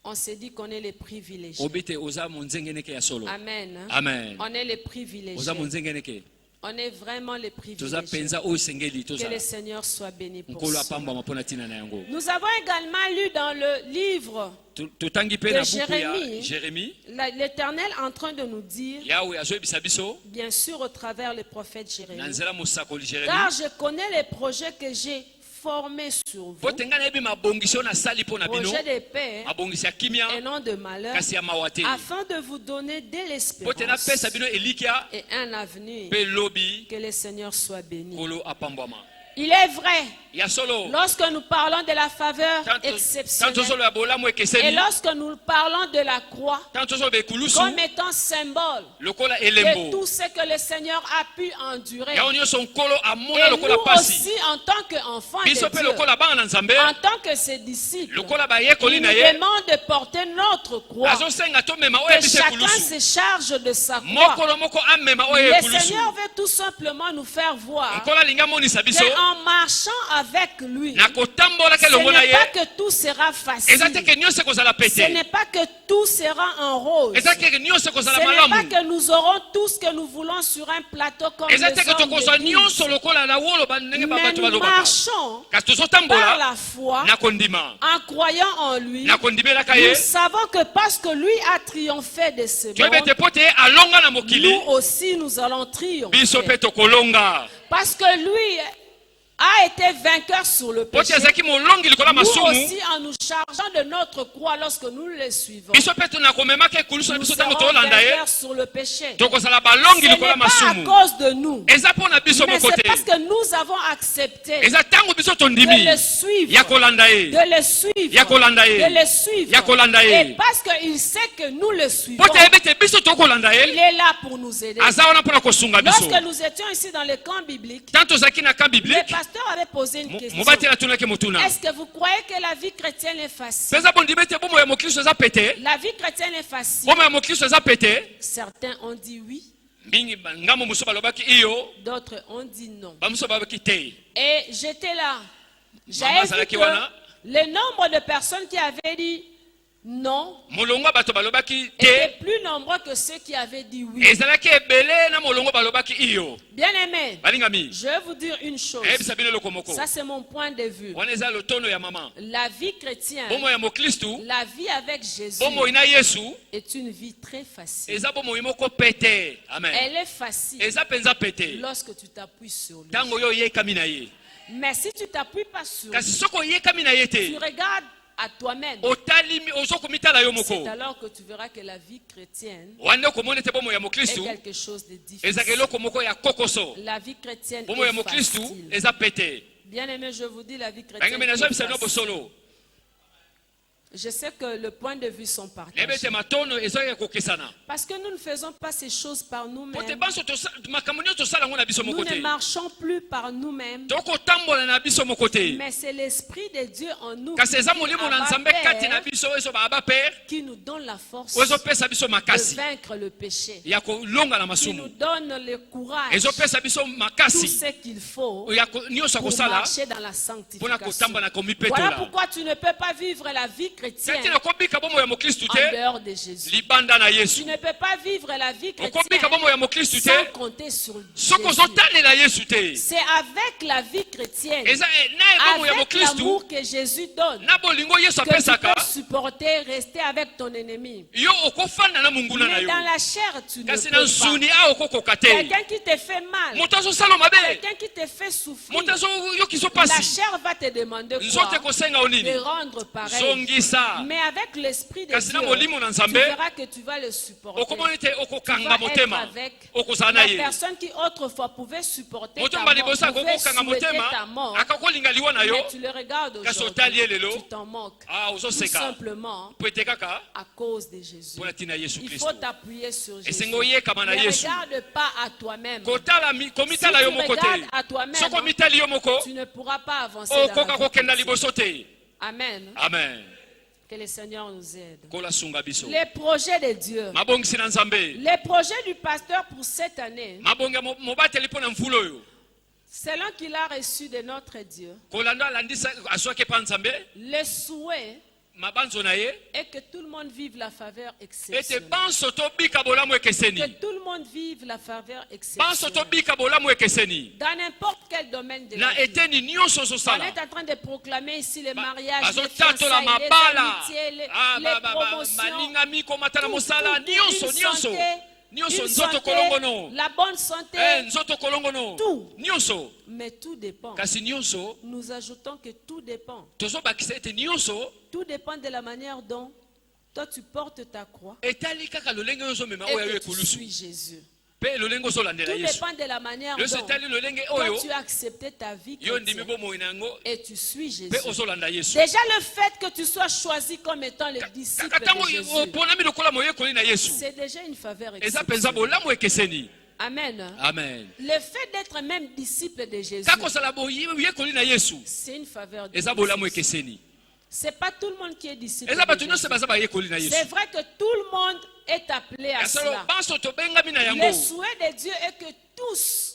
on s'est dit qu'on est les privilégiés. obi te oza monzengeneke ya solo Amen. amen On est les privilégiés. oza monzengeneke On est vraiment les toza privilégiés. mpenza oyo esengeli Que toza le Seigneur soit béni pour nkolo ça. apambwama mpona ntina na yango Nous avons également lu dans le livre totangi mpe de na buku ya Jérémie, jérémi l'Éternel en train de nous dire, yawe azoyebisa biso bien sûr au travers le prophète na Jérémie, nzela mosakoli jérémi car je connais les projets que j'ai formés sur vous, mpo te ngai nayebi mabongisi oyo nasali mpo na bino projets de paix mabongisi ya kimia et non de malheur, kasi ya mawa te afin de vous donner de mpo te napesa l'espérance bino elikya et un avenir. mpe lobi Que le Seigneur soit béni. nkolo apambwama Il est vrai, ya solo lorsque nous parlons de la faveur tanto exceptionnelle solo ya bolamu et ekeseni lorsque nous parlons de la croix tanto solo bekulusu comme étant symbole lokola de elembo tout ce que le Seigneur a pu endurer. yango nyonso nkolo amona Et lokola nous pasi aussi, en tant qu'enfants de biso mpe Dieu, lokola bana na nzambe en tant que ses disciples, lokola bayekoli il na nous ye demande de porter notre croix. azosenga tomema oyo Que ebiso chacun ekulusu se charge de sa croix. mokolo moko amema oyo Le ekulusu Seigneur veut tout simplement nous faire voir nkolo alingi amonisa biso qu'en marchant avec lui, na kotambolaka ce elongo na n'est ye pas que tout sera eza te facile. ke nyonso ekozala Ce pete n'est pas que tout sera en rose. eza te ke nyonso Ce ekozala n'est pas malamu que nous aurons tout ce que nous voulons sur un plateau comme les eza te ke hommes tokozwa d'église. nyonso lokola na woloba ndenge Mais bato nous balobaka marchons kasi par tozotambola la foi na kondima en croyant en lui. na kondimelaka Nous ye savons que parce que lui a triomphé de ce toyebi ete monde, po te ye alonga na mokili nous aussi nous allons biso triompher. mpe tokolonga Parce que lui a été vainqueur sur le po te péché. azalaki molongi likolo ya Nous masumu aussi, en nous chargeant de notre croix lorsque nous le suivons, biso mpe tona komemaka ekulusu na nous biso serons ntango tolanda ye vainqueurs sur le péché. tokozala Ce balongi n'est likolo ya pas à masumu cause de nous, eza mpo na biso mais moko c'est te parce que nous avons accepté eza ntango biso de tondimi le suivre, ya kolanda ye de le suivre, ya kolanda ye de le suivre. ya kolanda ye Et parce qu'il sait que nous le suivons, po te yebi ete biso tokolanda il ye est là pour nous aider. aza wana mpona kosunga biso Lorsque nous étions ici dans le camp biblique, tant tozalaki na camp le biblique pasteur avait posé une question. mobati atunaki motuna Est-ce que vous croyez que la vie chrétienne est facile? mpenza bondimi ete bomoi ya mokristo eza pete La vie chrétienne est facile. bomoi ya mokristo eza pete Certains ont dit oui, mingi ngambo mosusu balobaki iyo d'autres ont dit non. bamosusu balobaki te Et j'étais là. Maman J'avais vu Zalaki que wana. le nombre de personnes qui avaient dit non molongo ya bato balobaki était te plus nombreux que ceux qui avaient dit oui. ezalaki ebele na molongo balobaki iyo Bien aimé, balingami je vais vous dire une chose. eyebisa bino eloko moko Ça, c'est mon point de vue. wana eza lotono ya mama La vie chrétienne, bomoi ya mokristu la vie avec Jésus bomoi na yesu est une vie très facile. eza bomoi moko pete amen Elle est facile eza mpenza pete lorsque tu t'appuies sur lui. ntango yo oyekami na ye Mais si tu t'appuies pas sur lui, kasi soki oyekami na ye tu te regardes à toi-même, otali ozokomitala yo c'est moko alors que tu verras que la vie chrétienne wande okomona ete bomoi ya est mokristu quelque chose de ezaka difficile. eloko moko ya kokoso La vie chrétienne bomoi ya est mokristu facile. eza pete Bien aimé, je vous dis la vie bangi chrétienne mpe est nazwabisa bino facile. bosolo Je sais que le point de vue sont nayebi ete partagés. matono ezalaki kokesana Parce que nous ne faisons pas ces choses par po te nous-mêmes. banso makambo nyonso tosala yango na biso Nous moko ne te marchons plus par nous-mêmes. tokotambola na biso moko te Mais c'est l'Esprit de Dieu en nous kasi eza molimo na Abba nzambe kati na Père, biso oyo ezoba aba pere qui nous donne la force oyo ezopesa biso de makasi vaincre le péché. ya kolonga na Qui nous masumu donne le courage, ezopesa biso tout makasi ce qu'il faut nyonso ya pour kosala marcher dans la mpona sanctification. kotambola na Voilà komipetola pourquoi tu ne peux pas vivre la vie chrétienne kati na kobika bomoi ya mokristu en te dehors de Jésus. libanda na Tu yesu ne peux pas vivre la vie okobika chrétienne bomoi ya mokristu te sans compter sur soki Jésus. ozotalela yesu te C'est avec la vie chrétienne, eza na bomoi ya avec mokristu l'amour que Jésus donne, na bolingo yesu que tu apesaka peux supporter, rester avec ton ennemi. yo okofanda na monguna na Mais yo dans la chair, tu ne kasi na peux nsuni pas. awa okokoka te Quelqu'un qui te fait mal, moto azosala mabe quelqu'un qui te fait souffrir, moto azoyokisa la pasi chair va te demander nzoto quoi? ekosenga o nini De rendre pareil. zongisa Mais avec l'Esprit de kasi na Dieu, molimo na tu nzambe verras que tu vas le supporter. okomona ete Tu okokanga vas être motema avec okozala na la ye personne qui autrefois pouvait supporter moto ta mba mort, liboso pouvait akokokanga souhaiter ta motema mort, akakolinga liwa na yo mais tu le regardes kasi otali ye aujourd'hui, lelo tu t'en moques. ah Tout ozoseka simplement po ete kaka à cause de Jésus. mpona ntina yesu Il kristo faut t'appuyer sur Jésus. esengo oyekama na Ne yesu regarde pas à toi-même. kotala komitala yo Si tu moko regardes te à toi-même, soki omitali yo moko tu ne pourras pas avancer dans okoka la vie kokenda chrétienne. liboso te Amen. amen Que le Seigneur nous aide. kolasunga biso Les projets de Dieu. mabongisi na nzambe Les projets du pasteur pour cette année, mabongi ya mobateli mpo na mvula oyo selon qu'il a reçu de notre Dieu, kolanda alandisa azwaki epa nzambe le souhait mabanzo na ye est que tout le monde vive la faveur ete exceptionnelle. banso tobika bolamu Que ekeseni tout le monde vive la faveur banso exceptionnelle. tobika bolamu ekeseni Dans n'importe quel domaine de la na vie. eteni nyonso On ozosala est en train de proclamer ici le mariage, les bazotatola fiançailles, les mabala amitiés, les promotions, balingami komata na mosala tout, nyonso une nyonso santé, nyonso une nzoto santé, kolongono la bonne santé, nzoto kolongono tout. nyonso Mais tout dépend. kasi nyonso Nous ajoutons que tout dépend. tozobakisa ete nyonso Tout dépend de la manière dont toi tu portes ta croix etali kaka lolenge oyo ozomema et oyo ayo que tu ekulusu suis Jésus. pe lolenge ozolandela Tout Yesu. dépend de la manière Yo dont setali lolenge toi oyo tu as accepté ta vie yo ndimi chrétienne bomoi na yango et tu suis Jésus. pe ozolanda Yesu. Déjà le fait que tu sois choisi comme étant le disciple Kaka tango de Jésus, oponami lokola moyekoli na Yesu. c'est déjà une faveur Eza penza exceptionnelle. bolamu ekeseni. Amen. Amen. Le fait d'être même disciple de Jésus, Kako sala boyekoli na Yesu. c'est une faveur de Eza bolamu Jésus. ekeseni. C'est pas tout le monde qui est disciple Eza de bato Jésus. nyonso baza bayekoli na Yesu. C'est vrai que tout le monde est appelé à Kasolo cela. banso tobengami na Le yango. souhait de Dieu est que tous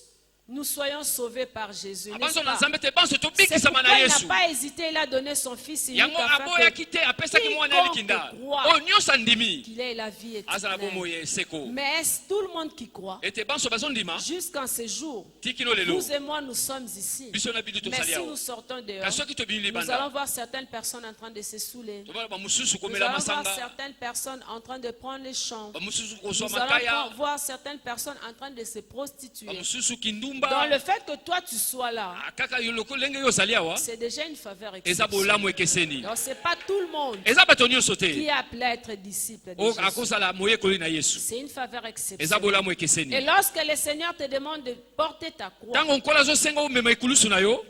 nous soyons sauvés par Jésus. N'est-ce Abanso na pas? Nzambe te banso C'est tobikisama pourquoi na il n'a Yesu. pas hésité, il a donné son fils unique Yango afin aboyaki te apesaki mwana ya likinda. quiconque croit Oyo nyonso andimi. qu'il ait la vie Azala éternelle. bomoi seko. Mais est-ce tout le monde qui croit? Ete banso bazondima. Jusqu'en ce jour, Tikino lelo. vous et moi, nous sommes ici. Biso na bidu Mais tosali si awo. nous sortons dehors, Kasoki tobini nous libanda. allons voir certaines personnes en train de se saouler. Tobala ba mususu Nous komela allons voir masanga. certaines personnes en train de prendre les champs. Ba mususu Nous kozwa allons makaya. voir certaines personnes en train de se Ba prostituer. mususu Dans kindumba. le fait que toi tu sois là, Kaka yoloko lenge yo sali awa. c'est déjà une faveur Eza exceptionnelle. bolamu ekeseni. Donc c'est pas tout le monde Eza bato nyonso qui te. est appelé à être disciple de O Jésus. akozala moyekoli na Yesu. C'est une faveur Eza exceptionnelle. bolamu Et ekeseni. lorsque le Seigneur te demande de porter ta croix, Tango nkola zosenga omema ekulusu na yo.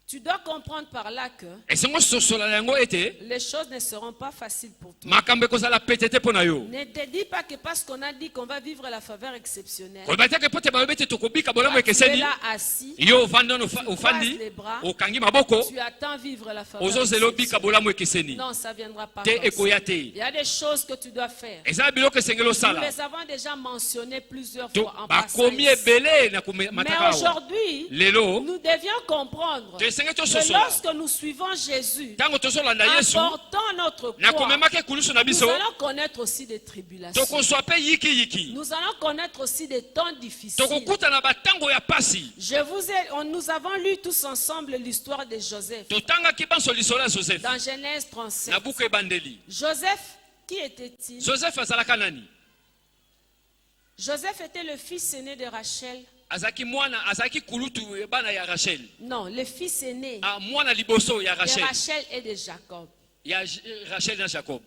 tu dois comprendre par là que Esengo sosola na yango ete. les choses ne seront pas faciles pour toi. Makambe kozala pete te pona yo. Ne te dis pas que parce qu'on a dit qu'on va vivre la faveur exceptionnelle, Koloba te ke pote balobi te tokobika bolamu toi, tu es ekeseni. là assis, Yo ovanda ofandi. Okangi maboko. tu attends vivre la faveur Ozozela obika exceptionnelle. bolamu ekeseni. Non, ça viendra pas Te comme ça. ekoya Il te. y a des choses que tu dois faire. Eza biloko esengeli Nous osala. les avons déjà mentionnées plusieurs To fois en passant bakomi ici. ebele na Mais mataka awa. aujourd'hui, Lelo nous devions comprendre to esengeli que tososola. lorsque nous suivons Jésus, Tango tozolanda Yesu. apportant notre Na croix, komemaki ekulusu na nous biso. allons connaître aussi des tribulations. Tokozwa pe yiki. Nous allons connaître aussi des temps difficiles. Tokokutana batango ya pasi. Nous avons lu tous ensemble l'histoire de Joseph Totangaki banso lisolo ya Joseph. dans Genèse 37. Na buku ebandeli. Joseph, qui était-il? Joseph azalaka nani? Joseph était le fils aîné de Rachel. Azaki mwana, azaki kulutu bana ya Rachel. Non, le fils aîné Ah, mwana liboso ya de Rachel. Rachel et de Jacob. Ya Rachel na Jacob.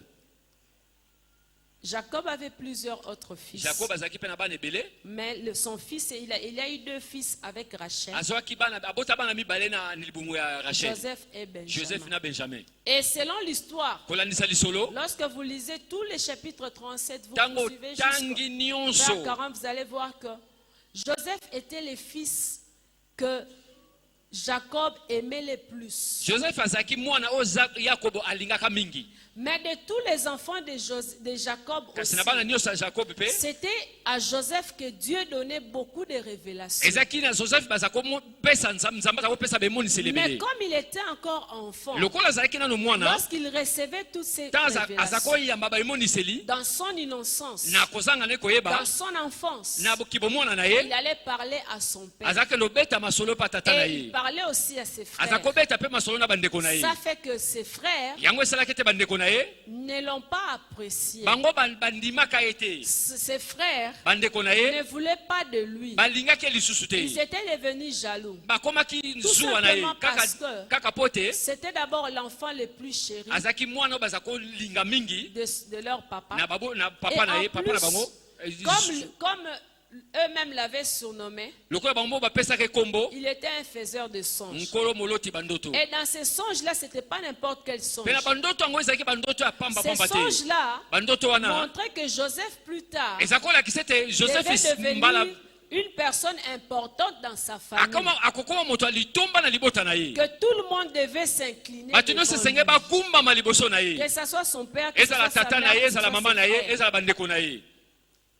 Jacob avait plusieurs autres fils. Jacob azaki pe na bana ebele. Mais son fils, il a eu deux fils avec Rachel, Azwaki bana abota bana mibale na libumu ya Rachel. Joseph et Benjamin. Joseph na Benjamin. Et selon l'histoire, Kolandisa lisolo. lorsque vous lisez tous les chapitres 37, vous Tango suivez tangi jusqu'au nyonso. vers 40, vous allez voir que Joseph était le fils que Jacob aimait le plus. Joseph azaki mwana o Yakobo alingaka mingi. Mais de tous les enfants de Jacob Kasi aussi, na bana nyonso ya Jacob pe. c'était à Joseph que Dieu donnait beaucoup de révélations. Ezaki na Joseph bazako pesa nzamba za pesa bemonisi Mais lebele. comme il était encore enfant, Lokola azaki nano mwana. lorsqu'il recevait toutes ces Tanza révélations, azako yamba bemoniseli. dans son innocence, Na kozanga ne koyeba. dans son enfance, Na bokibo mwana na il ye. allait parler à son père. Azaki lobeta masolo pa tata na Et il ye. parlait aussi à ses frères. Azako beta pe masolo na bandeko na ye. Ça fait que ses frères Yango esalaki te bandeko na ye. ne l'ont pas apprécié. Bango bandimaka ete. Ses frères Bandeko na ye. ne voulaient pas de lui. Balingaki lisusu te. Ils étaient devenus jaloux. Bakomaki Tout nzuwa na ye. simplement parce que Kaka pote. c'était d'abord l'enfant le plus chéri Azaki mwana bazako linga mingi. de leur papa. Na babo na Et papa na ye, en papa na plus, bango. comme eux-mêmes l'avaient surnommé, Lokola bango bapesaki kombo. il était un faiseur de songes. Nkolo moloti bandoto. Et dans ces songes-là, ce n'était pas n'importe quel songe. Pe na bandoto yango ezalaki bandoto ya pamba Ces pamba te. songes-là Bandoto wana. montraient que Joseph, plus tard, Ezakolakisa ete Joseph devait mbala. devenir une personne importante dans sa famille. Akokoma moto alitomba na libota na ye. Que tout le monde devait s'incliner Bato devant nyonso esenge lui. bakumbama liboso na ye. Que ce soit son père, que ce Ezala soit sa tata mère, na ye, que ce ezala soit mama ses na ye, frères. ezala bandeko na ye.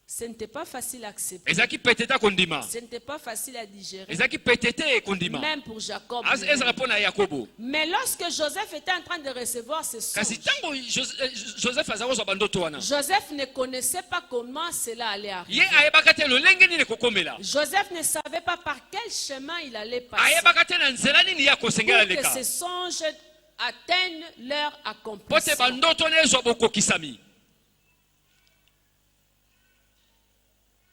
Ce n'était pas facile à accepter. Ezaki peteta kondima. Ce n'était pas facile à digérer. Ezaki petete kondima. Même pour Jacob. Ezala pona Yakobo. Mais lorsque Joseph était en train de recevoir ce Kasi songe, tango Joseph azako zo bandoto wana. Joseph ne connaissait pas comment cela allait arriver. Ye ayebaka te lolenge nini kokomela. Joseph ne savait pas par quel chemin il allait passer Ayebaka te na nzela nini ya kosengela pour que leka. ces songes atteignent leur Pote accomplissement. bandoto ne ezwa bokokisami.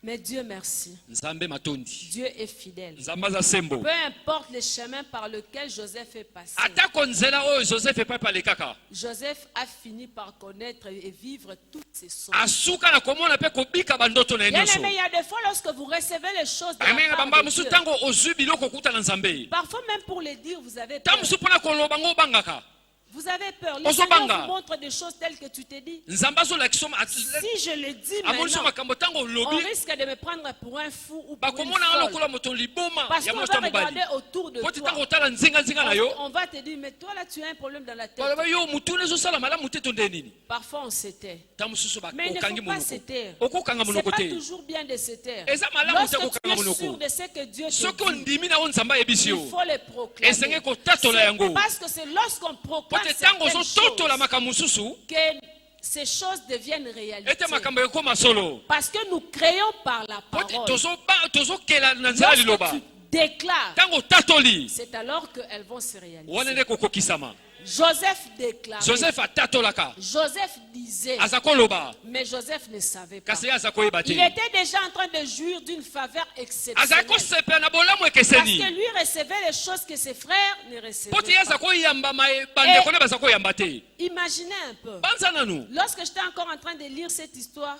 Mais Dieu merci. Nzambe matondi. Dieu est fidèle. Nzambe aza sembo. Peu importe le chemin par lequel Joseph est passé, Atako nzela oyo Joseph epai pale kaka. Joseph a fini par connaître et vivre toutes ses songes. Asuka na komona pe kobika bandoto na Bien nyonso. aimé, il y a des fois lorsque vous recevez les choses de Amenga la bamba part de musu Dieu, tango ozwi biloko kuta na Nzambe. parfois même pour les dire, vous avez Ta peur. musu pona koloba ngo bangaka. Vous avez peur. Le Ozo Seigneur banga. vous montre des choses telles que tu t'es dit. Nzambe azolakisa Si je le dis amoniso maintenant, makambo tango on lobi risque de me prendre pour un fou ou pour une bakomona ngo folle. lokola moto liboma Parce ya qu'on moto va mobali. regarder autour de Poti toi. tango tala nzinga na yo. On va te dire, mais toi là, tu as un problème dans la tête. Baloba yo mutu nezo sala malamu te tonde nini. Parfois, on se tait. Ta mususu ba Mais il ne okangi faut pas monoko. se taire. Okokanga C'est monoko pas te. toujours bien de se taire. Eza malamu te Lorsque kokanga tu es monoko. sûr de ce que Dieu te Soko dit, ndimi na Nzambe yebisi il yo. faut les proclamer. Esenge ko tatola yango. C'est parce que c'est lorsqu'on proclame Pote tango certaines zo totola choses makambo mususu que ces choses deviennent réalité. ete makambo ekoma solo. Parce que nous créons par la Pote parole. tozo kela na nzela Lorsque liloba. tu déclares, Tango tatoli. c'est alors qu'elles vont se réaliser. Wana ne kokokisama. Joseph déclarait. Joseph atatolaka. Joseph disait. Azakoloba. Mais Joseph ne savait pas. Kasi azako yebate. Il était déjà en train de jouir d'une faveur exceptionnelle. Azako sepe na bolamu Parce ekeseni. que lui recevait les choses que ses frères ne recevaient Poti pas. azako yamba bande kone bazako yamba te. Imaginez un peu. Banza nanu. Lorsque j'étais encore en train de lire cette histoire,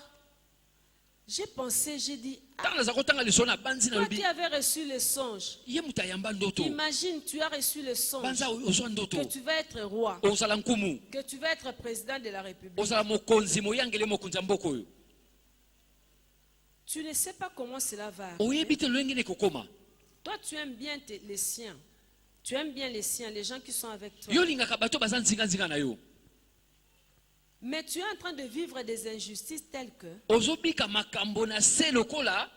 j'ai pensé, j'ai dit, ah, Tanga zako tanga lisona banzi na toi lobi. qui avais reçu le songe, Ye muta yamba ndoto. imagine, tu as reçu le songe Banza ozwa ndoto. que tu vas être roi, Ozala nkumu. que tu vas être président de la République. Ozala mokonzi moyangele mokonzi ya mboka oyo. Tu ne sais pas comment cela va arriver. Oyebi te lolenge ne kokoma. Toi, tu aimes bien les siens. Tu aimes bien les siens, les gens qui sont avec toi. Yo lingaka bato baza nzinga na yo. Mais tu es en train de vivre des injustices telles que, Ozobika makambo na se lokola.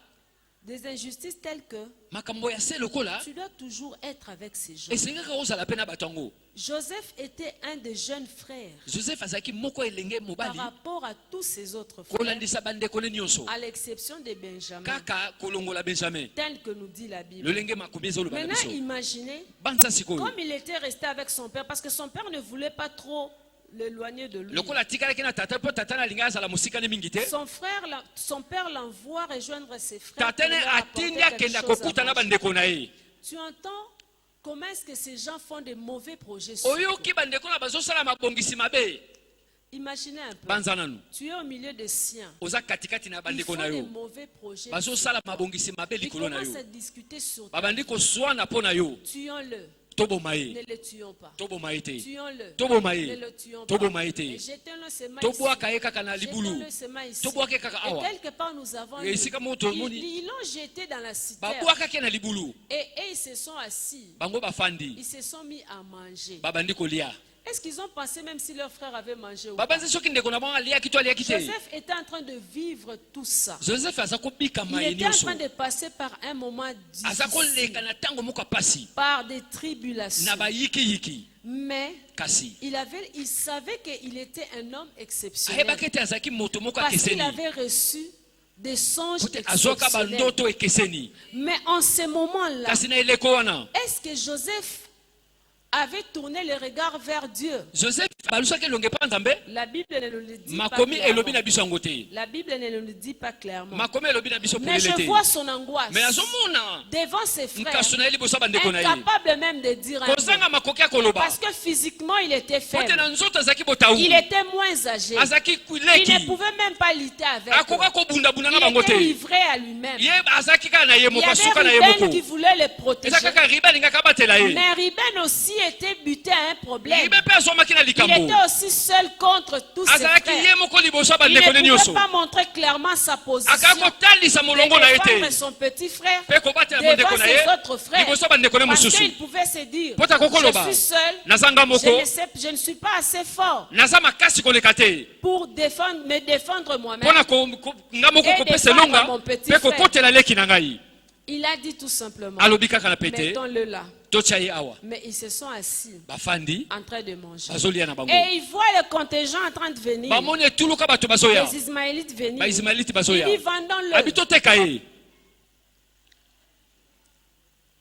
Makambo ya se lokola. tu dois toujours être avec ces gens. Esengaka ozala pe na bato yango. Joseph était un des jeunes frères Joseph azaki moko elenge par mobali. rapport à tous ses autres frères, Kolandisa bandeko ne nyonso. à l'exception de Benjamin, Kaka kolongola Benjamin. tel que nous dit la Bible. Lolenge makomi ezoloba na Maintenant, biso. imaginez, Banza sikoyo. comme il était resté avec son père, parce que son père ne voulait pas trop l'éloigner de lui. Lokola tikalaki na tata po tata na linga azala musika ne mingi te. Son père l'envoie rejoindre ses frères. Tata pour ne leur apporter atindi quelque akenda chose à kokuta na manger. bandeko na ye. Tu entends comment est-ce que ces gens font de mauvais projets sur toi? Oyoki bandeko na bazosala mabongisi mabe. Imaginez un peu. Banza nanu. Tu es au milieu des siens. Oza katikati na Ils bandeko font na des yo. mauvais projets. Bazosala mabongisi mabe Ils likolo na yo. commencent à discuter sur toi. Babandi koswana po na yo. Tuons-le. Toboma Ne ye. le tuons pas. Toboma ye te. Tuons-le. Toboma Ne ye. le tuons pas. Toboma ye te. Et jetons-le seulement Tobwaka ye ici. kaka na libulu. Jetons-le seulement ici. Tobwaka kaka Et awa. quelque part nous avons Et ici, comme on te dit. ils l'ont jeté dans la citerne. Babwaka ke na libulu. Et ils se sont assis. Bango bafandi. Ils se sont mis à manger. Babandi kolia. Est-ce qu'ils ont pensé même si leur frère avait mangé ou pas? Babanzi soki ndeko na bango aliaki to aliaki te. Joseph était en train de vivre tout ça. Joseph aza kobika Il maye était en nyonso. train de passer par un moment Aza koleka difficile, na tango moko ya pasi. par des tribulations. Na bayiki-yiki. Mais Kasi. il savait qu'il était un homme exceptionnel. Ayebaki ete azalaki moto moko Parce qu'il akeseni. avait reçu des songes Pote azwaka exceptionnels. bandoto ekeseni. Mais en ce moment-là, Kasi na eleko wana. est-ce que Joseph avait tourné le regard vers Dieu? Joseph balusaki elonge mpa nzambe. La Bible ne le dit pas Makomi elobi clairement. na biso yango te. La Bible ne le dit pas clairement. Makomi elobi na biso Mais polele je te. vois son angoisse Mais azomona. devant ses frères, Nkaso na ye liboso ya bandeko na ye. incapable même de dire un mot. Kozanga makoki ya koloba. Parce que physiquement, il était Pote faible. na nzoto azalaki botawu. Il était moins âgé. Azalaki Il leki. ne pouvait même pas lutter avec Akoka eux. kobundabunda na Il bango était te. livré à lui-même. Ye azalaki kaka na ye Il y moko asuka na avait ye Ruben moko. qui voulait le protéger. Eza kaka riba alingaka abatela ye. Mais Ruben aussi était buté à un problème. Riba mpe azwamaki na Il likambo. était aussi seul contre tous ses Azalaki frères. ye moko liboso ya Il bandeko ne ne nyonso. pouvait pas montrer clairement sa position. Akaka kotalisa molongo na ye De défendre te. son petit frère Mpe kobatela devant bandeko na ye. ses autres frères. Liboso ya bandeko ne Parce mosusu. qu'il pouvait se dire, Pota kokoloba. je suis seul, Nazanga moko. je ne suis pas assez fort Naza makasi koleka te. pour me défendre moi-même. Mpona nga moko Et kopesa défendre elonga. mon petit Mpe frère. kokotela leki na ngai. Il a dit tout simplement, Alobi kaka na pete. mettons-le là. Totia ye awa. Mais ils se sont assis Bafandi. en train de manger. Bazolia na bango. Et ils voient le contingent en train de venir. Bamoni etuluka bato bazoya. Les Ismaélites venir. Baismaeliti Il bazoya. dit, vendons-le. Abi toteka ye.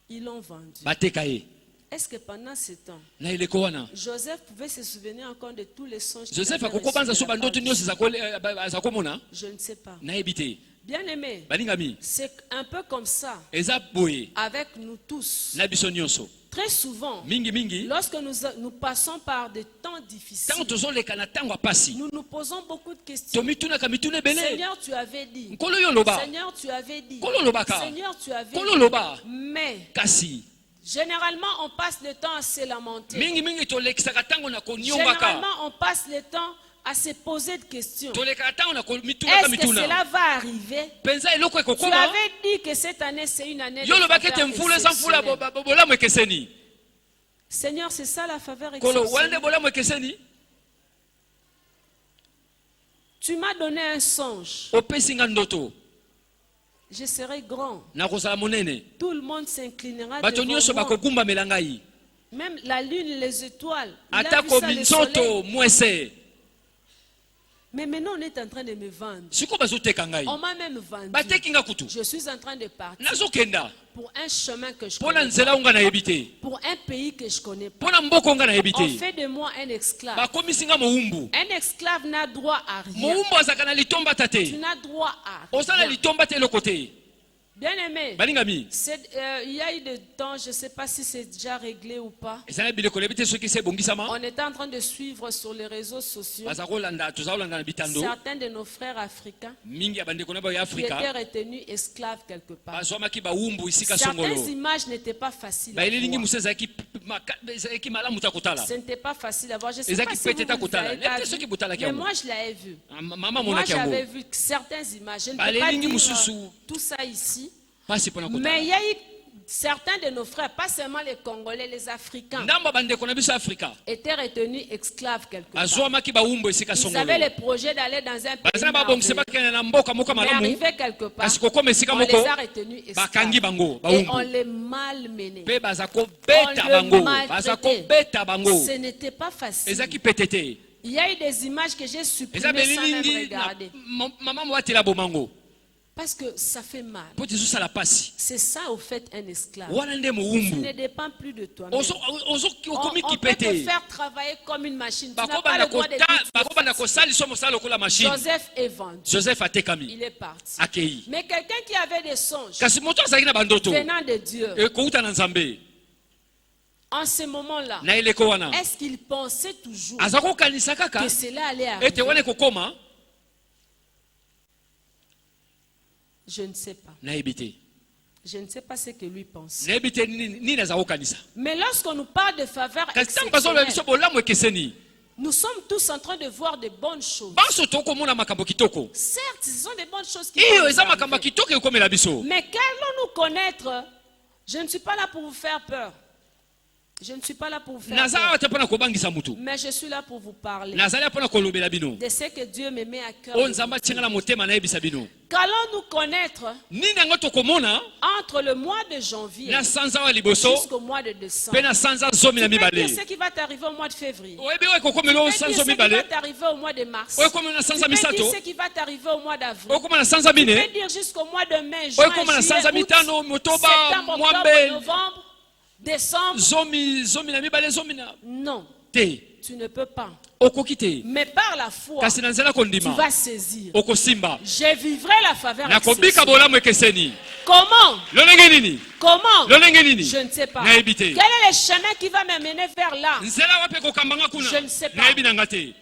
Ils l'ont vendu. Bateka ye. Est-ce que pendant ce temps, Na eleko wana. Joseph pouvait se souvenir encore de tous les songes qu'il Joseph avait akoko banza reçus so de la part bandoto de nyonso Dieu? azakomona. Je ne sais pas. Nayebi te. Bien-aimé, balingami c'est un peu comme ça eza boye avec nous tous. na biso nyonso Très souvent, mingi lorsque nous passons par des temps difficiles, tango tozoleka na tango apasi nous nous posons beaucoup de questions. tomitunaka mituna ebele Seigneur, tu avais dit. nkolo yo loba Seigneur, tu avais dit. nkolo lobaka Seigneur, tu avais nkolo dit. loba Mais kasi généralement, on passe le temps à se lamenter. mingi tolekisaka tango na konyongaka Généralement, on passe le temps à se poser des questions. tolekaka tango na komitunaka Est-ce que cela mituna va arriver? penza eloko Tu ekokoma avais dit que cette année, c'est une année de yo lobaki ete faveur mvula eza mvula exceptionnelle. bolamu ekeseni Seigneur, c'est ça la faveur kolo wana nde exceptionnelle. bolamu ekeseni Tu m'as donné un songe. opesi nga ndoto Je serai grand. nakozala monene Tout le monde s'inclinera bato nyonso devant moi. bakogumbamela ngai Même la lune, les étoiles. Il a vu atako ça, le minzoto soleil. mwese Mais maintenant, on est en train de me vendre. siko bazoteka ngai On m'a même vendu. bateki nga kutu Je suis en train de partir nazokenda pour un chemin que je mpo na connais nzela pas, oyo nga nayebi te pour un pays que je connais pas. mpo na mboka oyo nga nayebi On te fait de moi un esclave. bakomisi nga mowumbu Un esclave n'a droit à rien. mowumbu azalaka na litomba ta Tu te n'as droit à oza na rien. litomba te eloko te Bien-aimé, balingami il y a eu des temps, je ne sais pas si c'est déjà réglé ou pas. eza na bileko nayebi te soki se ebongisama On était en train de suivre sur les réseaux sociaux toza kolanda na bitando certains de nos frères africains mingi ya bandeko na bao ya qui étaient afrika retenus esclaves quelque part. bazwamaki bawumbu esika Certaines songolo images n'étaient pas faciles à baelilingi voir. mosu ezalaki malamu ta kotala Ce n'était pas facile à voir. Je ne sais Ezaki pas si vous, peut-être à vous Kotala. avez Les pas petits ceux qui vu, Botala qui mais ont- moi je l'avais vu. mama Moi monaki j'avais yango vu certaines images. Je ne Bah, peux les pas lignes dire moussousou. tout ça ici. pasi mpona Mais il y kotala a eu certains de nos frères, pas seulement les Congolais, les Africains, ndambo ya bandeko na biso ya afrika étaient retenus esclaves quelque part. bazwamaki bawumbu esika Ils songolo avaient le projet d'aller dans un pays baza na babongisi merveilleux. bakende na mboka moko Mais malamu arrivé quelque part, kasi kokoma esika on moko les a retenus bakangi esclaves. bango Et on bawumbu les malmenait. mpe baza On kobeta le bango maltraitait. baza kobeta bango Ce n'était pas facile. ezalaki pete te Il y a eu des images que j'ai eza supprimées sans même belilingi regarder. mama moatela bomango Parce que ça fait mal. mpo te ezosala pasi C'est ça au fait un esclave. wana nde Tu mowumbu ne dépends plus de toi-même. okomi On peut te kipete faire travailler comme une machine. Tu n'as pas le droit de dire bakobanda kosalisa mosala lokola mashine Joseph est vendu. joseph atekami Il est parti. akei Mais quelqu'un qui avait des songes kasi moto azalaki na bandoto venant de Dieu, ekouta na nzambe en ce moment-là, na eleko wana est-ce qu'il pensait toujours aza kokanisa kaka que cela allait ete wana arriver? ekokoma Je ne sais pas. nayebi te Je ne sais pas ce que lui pense. nayebi te nini aza kokanisa Mais lorsqu'on nous parle de faveur kasi ntango bazoloba biso exceptionnelle, bolamu ekeseni nous sommes tous en train de voir de bonnes choses. banso tokomona makambo kitoko Certes, ce sont de bonnes choses qui iyo vont eza nous makambo ya arriver. kitoko ekomela biso Mais qu'allons-nous connaître? Je ne suis pas là pour vous faire peur. Je ne suis pas là pour vous faire naza peur. awa te mpona kobangisa mutu Mais je suis là pour vous parler nazali mpona kolobela bino de ce que Dieu me met à cœur. oyo de nzambe vous atianga dire. na motema nayebisa bino Qu'allons-nous connaître nini yango tokomona entre le mois de janvier na sanza wa liboso jusqu'au mois de mpe décembre? na sanza zomi na Tu peux mibale dire ce qui va t'arriver au mois de février. oyebi oyo ekokomela oyo Tu peux dire sanza ce qui va mibale t'arriver au mois de mars. oyo ekoma na Tu sanza peux dire misato ce qui va t'arriver au mois d'avril. oyo ekoma na sanza Tu peux mine dire jusqu'au mois de mai, juin, oyo ekoma na sanza juillet, mitano août, motoba septembre, mwambe octobre, novembre, décembre. zomi na mibale zomi na Non, te tu ne peux pas. okoki te Mais par la foi, kasi na nzela tu kondima vas saisir. okosimba Je vivrai la faveur nakobika exceptionnelle. bolamu ekeseni Comment? lolenge nini Comment? lolenge nini Je ne sais pas. nayebi te Quel est le chemin qui va me mener vers là? nzela wapi ekokambanga kuna Je ne sais pas. nayebi nanga te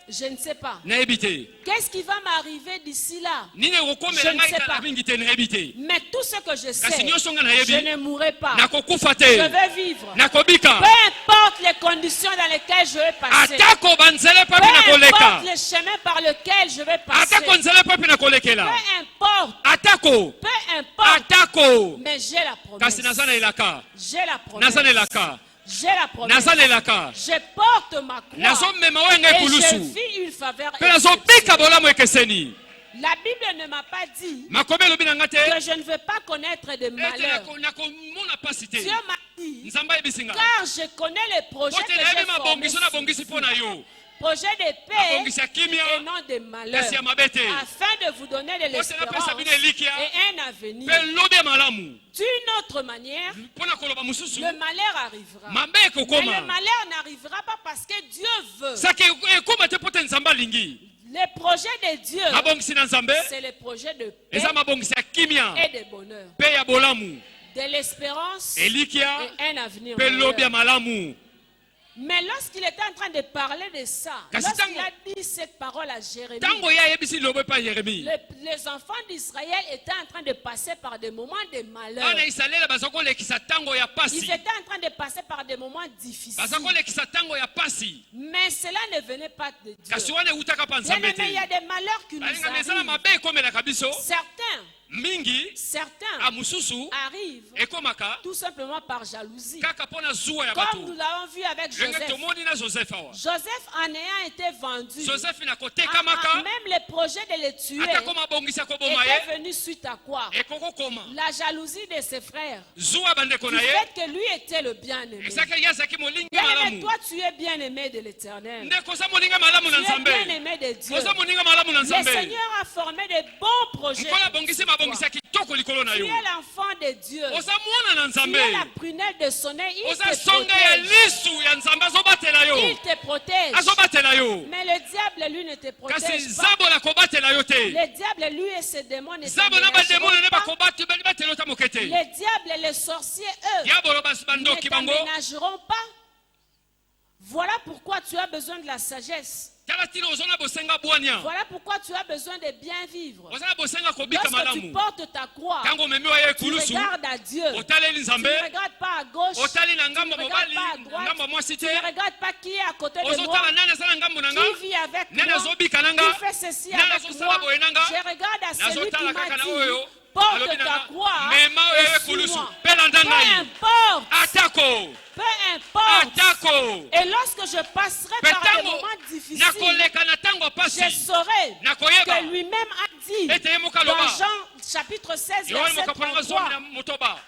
Je ne sais pas. nayebi te Qu'est-ce qui va m'arriver d'ici là? nini Je ekokomela ne ngai sais kala pas. mingi te nayebi te Mais tout ce que je sais, kasi nyonso nga je nayebi ne mourrai pas. nakokufa te Je vais vivre. nakobika Peu importe les conditions dans lesquelles je vais passer. atako banzela Peu papi na koleka importe les chemins par lesquels je vais passer. atako nzela papi na kolekela Peu importe. atako Peu importe. atako Mais j'ai la promesse. kasi naza na elaka J'ai la promesse. naza na elaka J'ai la promesse. naza na elaka Je porte ma croix. nazomema oyo ngai Et je kulusu vis une faveur mpe nazobika exceptionnelle. bolamu ekeseni La Bible ne m'a pas dit makomi elobi na nga te que je ne veux pas connaître de ete malheur. nakomona pasi te Dieu m'a dit, nzambe ayebisi nga car je connais les projets po que te nayebi j'ai formés. mabongiso nabongisi mpo na yo Projet de paix mabongisi ya kimia et non de malheur. kasi ya mabe te Afin de vous donner de po te napesa l'espérance bino elikya et un avenir. mpe lobi ya malamu D'une autre manière, mpo na koloba mosusu le malheur arrivera. mabe Mais ekokoma le malheur n'arrivera pas parce que Dieu veut. saki ekoma te po te nzambe alingi Les projets de Dieu, mabongisi na nzambe c'est les projets de paix eza mabongisi ya kimia et de bonheur, mpe ya bolamu de l'espérance elikia et un avenir mpe lobi ya meilleur. malamu. Mais lorsqu'il était en train de parler de ça, Kasi lorsqu'il tango- a dit cette parole à Jérémie, ntango ye ayebisi lilobo epai ya Yeremi les enfants d'Israël étaient en train de passer par des moments de malheur. bana Israele baza kolekisa ntango ya Ils pasi étaient en train de passer par des moments difficiles. baza kolekisa ntango ya pasi Mais cela ne venait pas de kasi Dieu. wana eutaka pa Bien nzambe aimé, il y a te des malheurs qui nous balinga ezala arrivent. mabe ekomelaka biso Certains mingi a mosusu arrivent ekomaka tout simplement par jalousie. kaka mpo na zuwa ya Comme bato nous l'avons vu avec ndenge Joseph. tomoni na Joseph awa. Joseph en ayant été vendu, Joseph na ah, kotekamaka même les projets de le tuer atako mabongisi ya koboma ye étaient venus suite à quoi? ekokokoma La jalousie de ses frères. zuwa bandeko Du na ye fait que lui était le bien-aimé. ezaki ye azalaki molinga Bien-aimé, malamu toi tu es bien-aimé de l'Éternel. ndeko oza moninga malamu na Tu es nzambe bien-aimé de Dieu. oza moninga malamu na Le nzambe Seigneur a formé de bons projets. nkolo abongisi mabongisi ya kitoko likolo na Tu yo es l'enfant de Dieu. oza mwana na Tu nzambe es la prunelle de son œil. Il oza te songa ya protège. lisu ya nzambe azobatela yo Il te protège. azobatela yo Mais le diable, lui, ne te kasi protège pas. zabola kobatela yo te Le diable, lui, et ses démons ne zabo na bademona ne t'aménageront pas. bakobatela yo ta moke te Les diables et les sorciers, eux, diabolo ne bandoki bango t'aménageront pas. Voilà pourquoi tu as besoin de la sagesse. tala tina oza na bosenga bwania Voilà pourquoi tu as besoin de bien vivre. oza na bosenga kobika Lorsque tu malamu portes ta croix, ntango omemi oya tu ekulusu regardes à Dieu. otaleli Tu nzambe ne regardes pas à gauche. otali na Tu ne ngambo regardes mobali pas à na droite. ngambo mwasi Tu te ne regardes pas qui est à côté de moi. ozotala nani aza na ngambo na nga Qui vit avec nani moi. azobika na nga Qui fait ceci nani avec azosala moi. boye na nga Je regarde à celui qui nazotala kaka m'a na dit, oyo porte alobi na ta nga croix mema oyo et ekulusu suis-moi. mpe landa Peu ngai importe. atako Peu importe. atako Et lorsque je passerai mpe par des ntango moments difficiles, nakoleka na ntango je pasi saurai nakoyeba que lui-même a dit ete ye moka dans aloba Jean chapitre 16, yohani verset mokaponanga zomi 33, na motoba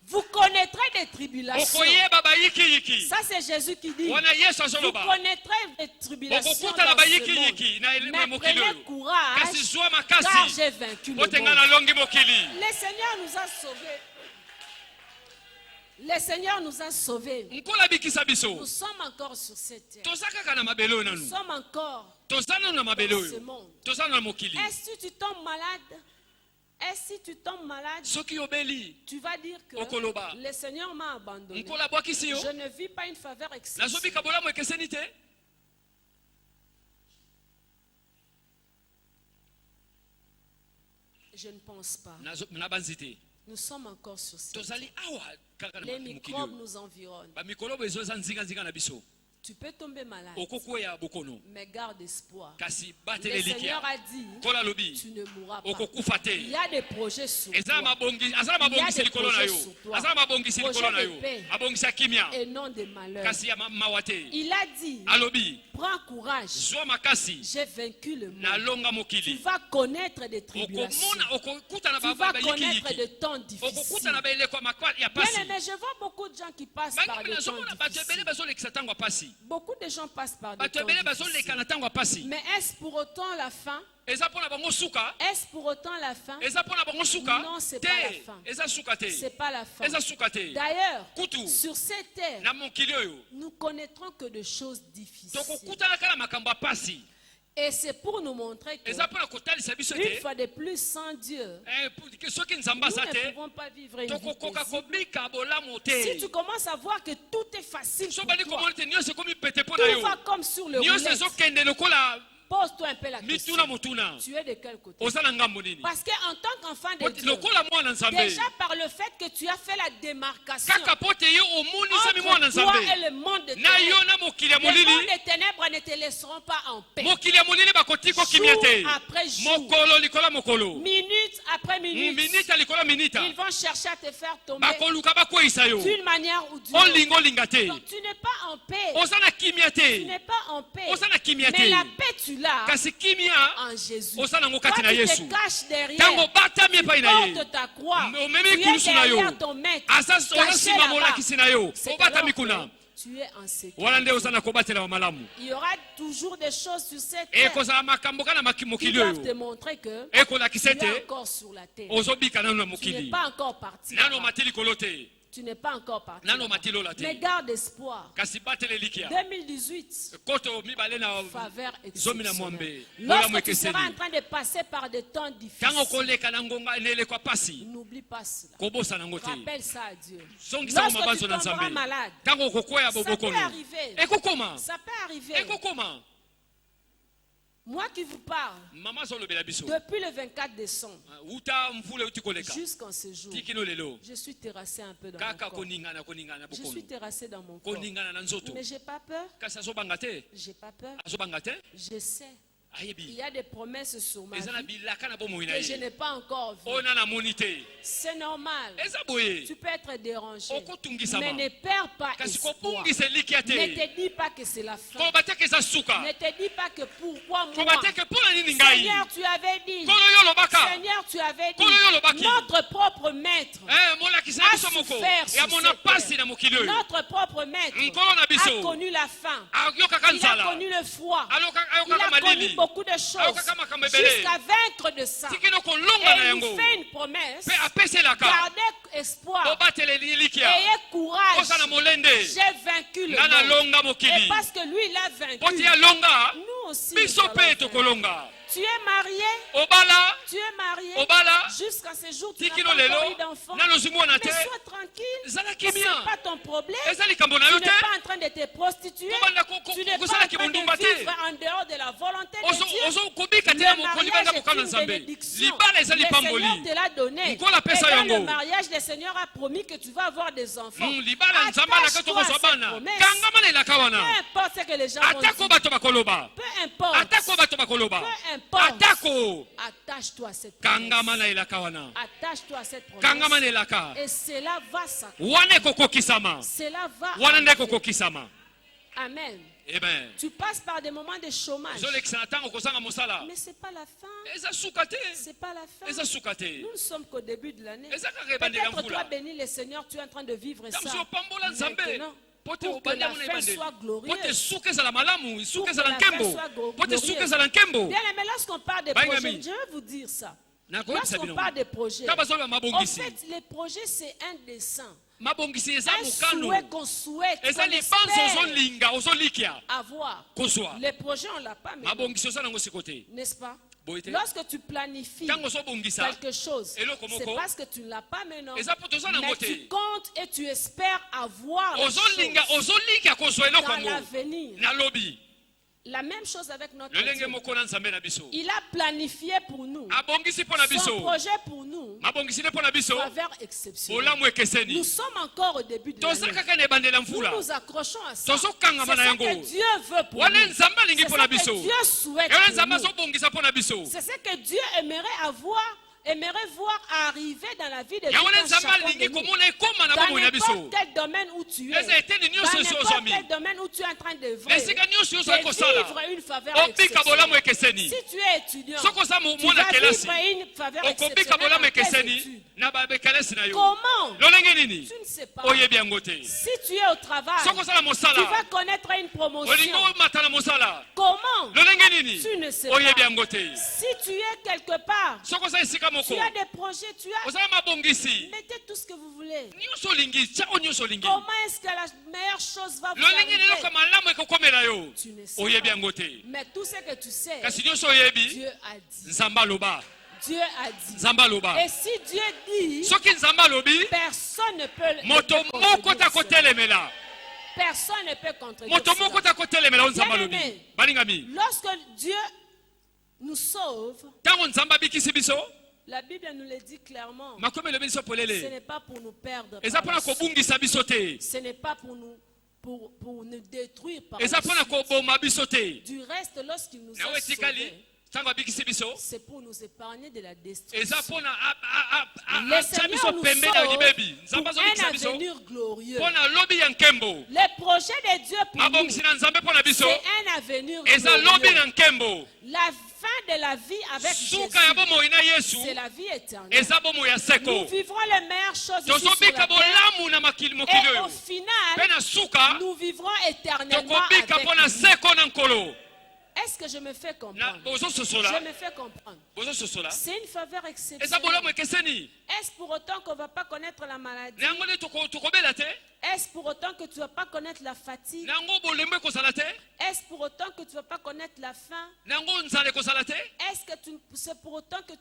vous connaîtrez des tribulations. okoyeba bayikiyiki Ça c'est Jésus qui dit, wana yesu vous azoloba connaîtrez des tribulations okokutana dans ce monde. bayikiyiki na Mais mokili prenez oyo courage, kasi zwa car makasi j'ai vaincu le ote ngai monde. nalongi mokili Le Seigneur nous a sauvés. Le Seigneur nous a sauvés. nkola abikisa biso Nous sommes encore sur cette terre. toza kaka na mabele oyo Nous nanu sommes encore toza nanu na mabele dans oyo ce monde. toza nanu na mokili Et si tu tombes malade, soki obeli tu vas dire que Okoloba. le Seigneur m'a abandonné. nkola abwakisi yo Je ne vis pas une faveur excessive. nazobika bolamu ekeseni te Je ne pense pas. nabanzi te Nous sommes encore sur cette terre. tozali awa kaka na Les mokili microbes oyo nous environnent. bamikolobo ezoza nzinganzinga na biso Tu peux tomber malade, okokweya bokono mais garde espoir. kasi Le batele Seigneur likia a dit, nkola alobi tu ne mourras pas. okokufa Il te y a des projets sur eza na toi mabongisi aza na mabongisi likolo na yo aza na mabongisi likolo na yo abongisi ya kimia et non de malheur. kasi ya mawa te Il a dit, alobi prends courage, zwa makasi j'ai vaincu le monde. nalonga Tu mokili vas connaître des tribulations. okomona okokutana Tu vas connaître bayikiyiki des temps difficiles. okokutana baeleko ya Bien pasi aimé, je vois beaucoup de gens qui passent par bangi des temps nazomona bato ebele difficiles. bazolekisa ntango ya pasi Beaucoup de gens passent par des bato temps ebele difficiles. bazoleka na ntango ya pasi Mais est-ce pour autant la fin? eza mpo na bango suka Est-ce pour autant la fin? eza mpo na bango suka Non, c'est te pas la fin. eza suka te C'est pas la fin. eza suka te D'ailleurs, kutu sur cette terre, na mokili oyo nous connaîtrons que de choses difficiles. tokokutana kaka na makambo ya pasi Et c'est pour nous montrer que, eza mpo na kotalisa biso une te fois de plus, sans Dieu, soki nzambe nous aza ne te pouvons pas vivre une vie tokokoka paisible. kobika bolamu Si te tu commences à voir que tout est facile so pour bandi toi, komona te nyonso ekomi pete mpo na tout yo va comme sur le nyonso roulette. ezokende lokola Pose-toi un peu la question. mituna motuna Tu es de quel côté? oza na ngambo nini Parce qu'en tant qu'enfant de Dieu, lokola mwana nzambe déjà par le fait que tu as fait la démarcation kaka po te yo omonisami mwana entre toi et nzambe le monde de na yo ténèbres, na mokili ya les mondes molili des ténèbres ne te laisseront pas en paix. mokili ya molili bakotiko kimia te Jour après jour, mokolo likolo ya mokolo minute après minute, minita likolo ya minita ils vont chercher à te faire tomber bakoluka bakweyisa yo d'une manière ou d'une autre. olinga olinga te Donc tu n'es pas en paix. oza na kimia Tu te n'es pas en paix. oza na kimia Mais te la paix, tu l'as kasi kimia en Jésus. oza nango Toi, kati na tu te yesu caches derrière. ntango batami epai na ye Porte ta croix. omemi Tu es ekulusu na yo derrière ton maître. oza Caché nsima là-bas. molakisi na yo C'est obatami alors kuna que tu es en sécurité. wana nde oza na kobatela malamu Il y aura toujours des choses sur cette terre ekozala makambo kaka na qui mokili doivent te oyo montrer que ekolakisa tu es ete encore sur la terre. ozobika nanu na Tu n'es mokili pas encore parti. nano là-bas. omati likolo te Tu n'es pas encore parti. nano matilola Mais te garde espoir. kasi batele likia 2018, koto mibale na faveur zomi na exceptionnelle. mwambe molamu Lorsque tu seras en ekeseni train de passer par des temps ntango difficiles, koleka na ngonga nelekwa pasi n'oublie pas cela. kobosa nango te Rappelle ça à Dieu. zongisaka Lorsque tu mabanzo na tomberas nzambe malade, ntango okokwea ça peut bobokolo arriver. ekokoma Ça peut arriver. ekokoma Moi qui vous parle, mama azolobela biso depuis le 24 décembre uta mvula uti koleka jusqu'en ce jour, tikino lelo je suis terrassé un peu dans mon kaka corps. koningana Je suis bokono terrassé dans mon corps. koningana na nzoto Mais j'ai pas peur. kasi azobanga te J'ai pas peur. azobanga te Je sais. Il ayebi y a des promesses sur ma eza na vie bilaka na bomoi na que je ye n'ai pas encore vues. oyo na namoni te C'est normal. eza boye Tu peux être dérangé. okotungisama Mais ne perds pas kasi espoir. kobungisa elikia Ne te te dis pas que c'est la fin. koloba te ke eza suka Ne te dis pas que pourquoi moi. koloba te ke mpo na nini ngai Seigneur, tu avais dit. kolo yo olobaka Seigneur, tu avais Kolo yo dit. lobaki. Notre propre maître. molakisi na a biso moko souffert sur yamona cette pasi terre. na mokili oyo Notre propre maître nkolo na a biso connu la faim. ayokaka Il a nzala connu le froid. Il ayokaka a connu malili beaucoup de choses ayokaka makambo ebele jusqu'à vaincre de ça. tikino kolonga na Et il yango fait une promesse. mpe apeselaka Gardez espoir. obatela elikia Ayez courage. kosa na molende J'ai vaincu le nga monde. nalonga Et mokili parce que lui, il a vaincu. po ti alonga Nous aussi. biso nous allons mpe vaincre. tokolonga Tu es marié. obala Tu es marié. obala Jusqu'à ce jour, tu n'as tikino pas encore eu lelo d'enfant. nanozwi mwana te Mais sois tranquille. zala Ce kimia n'est pas ton problème. eza likambo na Tu yo n'es te pas en train de te prostituer. kobanda Tu n'es pas en kosala train kibundumba de te vivre en dehors de la volonté de Dieu. ozokobika te na Le mokoli mariage banda est kokana une nzambe bénédiction. libala eza Le lipamboli Seigneur te l'a donné. Nkolo apesa Et dans yango. le mariage, le Seigneur a promis que tu vas avoir des enfants. libala nzambe alaka Attache-toi tokozwa à cette bana promesse. kangama na elaka Peu wana importe ce que les gens vont atako dire. bato bakoloba Peu importe. atako bato bakoloba Peu importe. atako Attache-toi à cette kangama promesse. na elaka wana Attache-toi à cette kangama promesse. na elaka Et cela va s'accomplir. wana ekokokisama Cela va wana nde arriver. ekokokisama Amen. amen Tu passes par des moments de chômage. ozolekisa na ntango kozanga mosala Mais ce n'est pas la fin. eza suka te Ce n'est pas la fin. eza suka te Nous ne sommes qu'au début de l'année. eza kaka ebandeli ya Peut-être toi, mvula béni le Seigneur, tu es en train de vivre ça. tamosi opambola nzambe Maintenant, po te pour que obandi la yango na fin ebandeli soit po te glorieuse. suka ezala malamu suka Pour que ezala la fin nkembo soit po te glorieuse. suka ezala nkembo Bien, mais lorsqu'on parle des Bangami. projets, je vais vous dire ça. nakoyebisa Lorsqu'on bino parle des projets, ka bazoloba en mabongisi fait, les projets, c'est un dessin. mabongisi eza Un mokano souhait qu'on souhaite, eza qu'on libanzo espère ozolinga ozolikia avoir. kozwa Les projets, on ne l'a pas, mais mabongisi oza nango siko te n'est-ce pas? boye te Lorsque tu planifies ntango ozobongisa quelque chose, eloko moko, c'est parce que tu ne l'as pas maintenant. eza po toza nango Mais te tu comptes et tu espères avoir la ozolinga chose ozolika kozwa eloko dans yango l'avenir. nalobi La même chose avec notre lolenge Dieu. moko na nzambe na biso Il a planifié pour nous abongisi mpo na son biso projet pour nous, mabongisi nde mpo na biso faveur exceptionnelle. bolamu ekeseni Nous sommes encore au début de toza l'année. kaka na ebandela Nous mvula nous accrochons à ça. C'est tozokangama na ce yango que Dieu veut pour wana nous. nzambe alingi C'est mpo na ce que biso Dieu souhaite ewana pour nzambe nous. azobongisa mpo na biso C'est ce que Dieu aimerait voir arriver dans la vie de yango nde tout un nzambe chacun alingi de nous. komona ekóma na Dans bomoi na biso n'importe quel domaine où tu es, eza eteni dans nyonso esi n'importe ozwami quel domaine où tu es en train d'œuvrer, na esika nyonso oyo ozali de kosala vivre une faveur obika bolamu exceptionnelle. ekeseni Si tu es étudiant, soki oza tu mwana vas kelasi vivre une faveur okobika exceptionnelle bolamu dans tes ekeseni études. na babekelesi na yo Comment? lolenge nini Tu ne sais pas. oyebi yango te Si tu es au travail, soki osala tu vas mosala connaître une promotion. olingi omata na mosala Comment? lolenge nini Tu ne sais oyebi pas. yango te Si tu es quelque part, soki oza esika tu moko as des projets, tu as... ozala mabongisi Mettez tout ce que vous voulez. nyonso olingi tia oyo nyonso olingi Comment est-ce que la meilleure chose va vous lolenge nini eloko arriver? malamu ekokomela yo Tu ne sais oyebi pas. yango te Mais tout ce que tu sais, kasi nyonso oyebi Dieu a dit. nzambe aloba Dieu a dit. nzambe aloba Et si Dieu dit, soki nzambe alobi personne ne peut moto ne peut moko contredire ta cela. kotelemela Personne ne peut contredire moto moko cela. ta kotelemela oyo nzambe alobi Bien-aimé. balingami Lorsque Dieu nous sauve, ntango nzambe abikisi biso la Bible nous le dit clairement. makomi elobi biso Ce polele n'est pas pour nous perdre. eza par mpona la suite. kobungisa biso te Ce n'est pas pour nous détruire par eza la mpona suite. koboma biso te Du reste, lorsqu'il nous nayo a etikali sauvés, ntango abikisi biso c'est pour nous épargner de la eza destruction. mpona Le atia biso Seigneur nous pembeni ya sauve libebi pour nzambe un azobikisa biso avenir glorieux. mpona lobi ya nkembo Le projet de Dieu pour nous, mabongisi na nzambe mpona biso c'est un avenir eza lobi glorieux. na nkembo La fin de la vie avec Jésus, suka ya bomoi na yesu c'est la vie éternelle. eza bomoi ya Nous seko vivrons les meilleures choses ici sur tozobika la terre. bolamu na mokili Et au oyo final, mpe na suka nous vivrons éternellement tokobika avec mpona lui. seko na nkolo Est-ce que je me fais na comprendre? bozo Je sosola me fais comprendre. bozo sosola C'est une faveur eza exceptionnelle. bolamu ekeseni Est-ce pour autant qu'on ne va pas connaître la maladie? na yango nde tokobela te Est-ce pour autant que tu ne vas pas connaître la fatigue? na yango bolembo ekozala te Est-ce pour autant que tu ne vas pas connaître la faim? na yango nzala ekozala te Est-ce que c'est pour autant que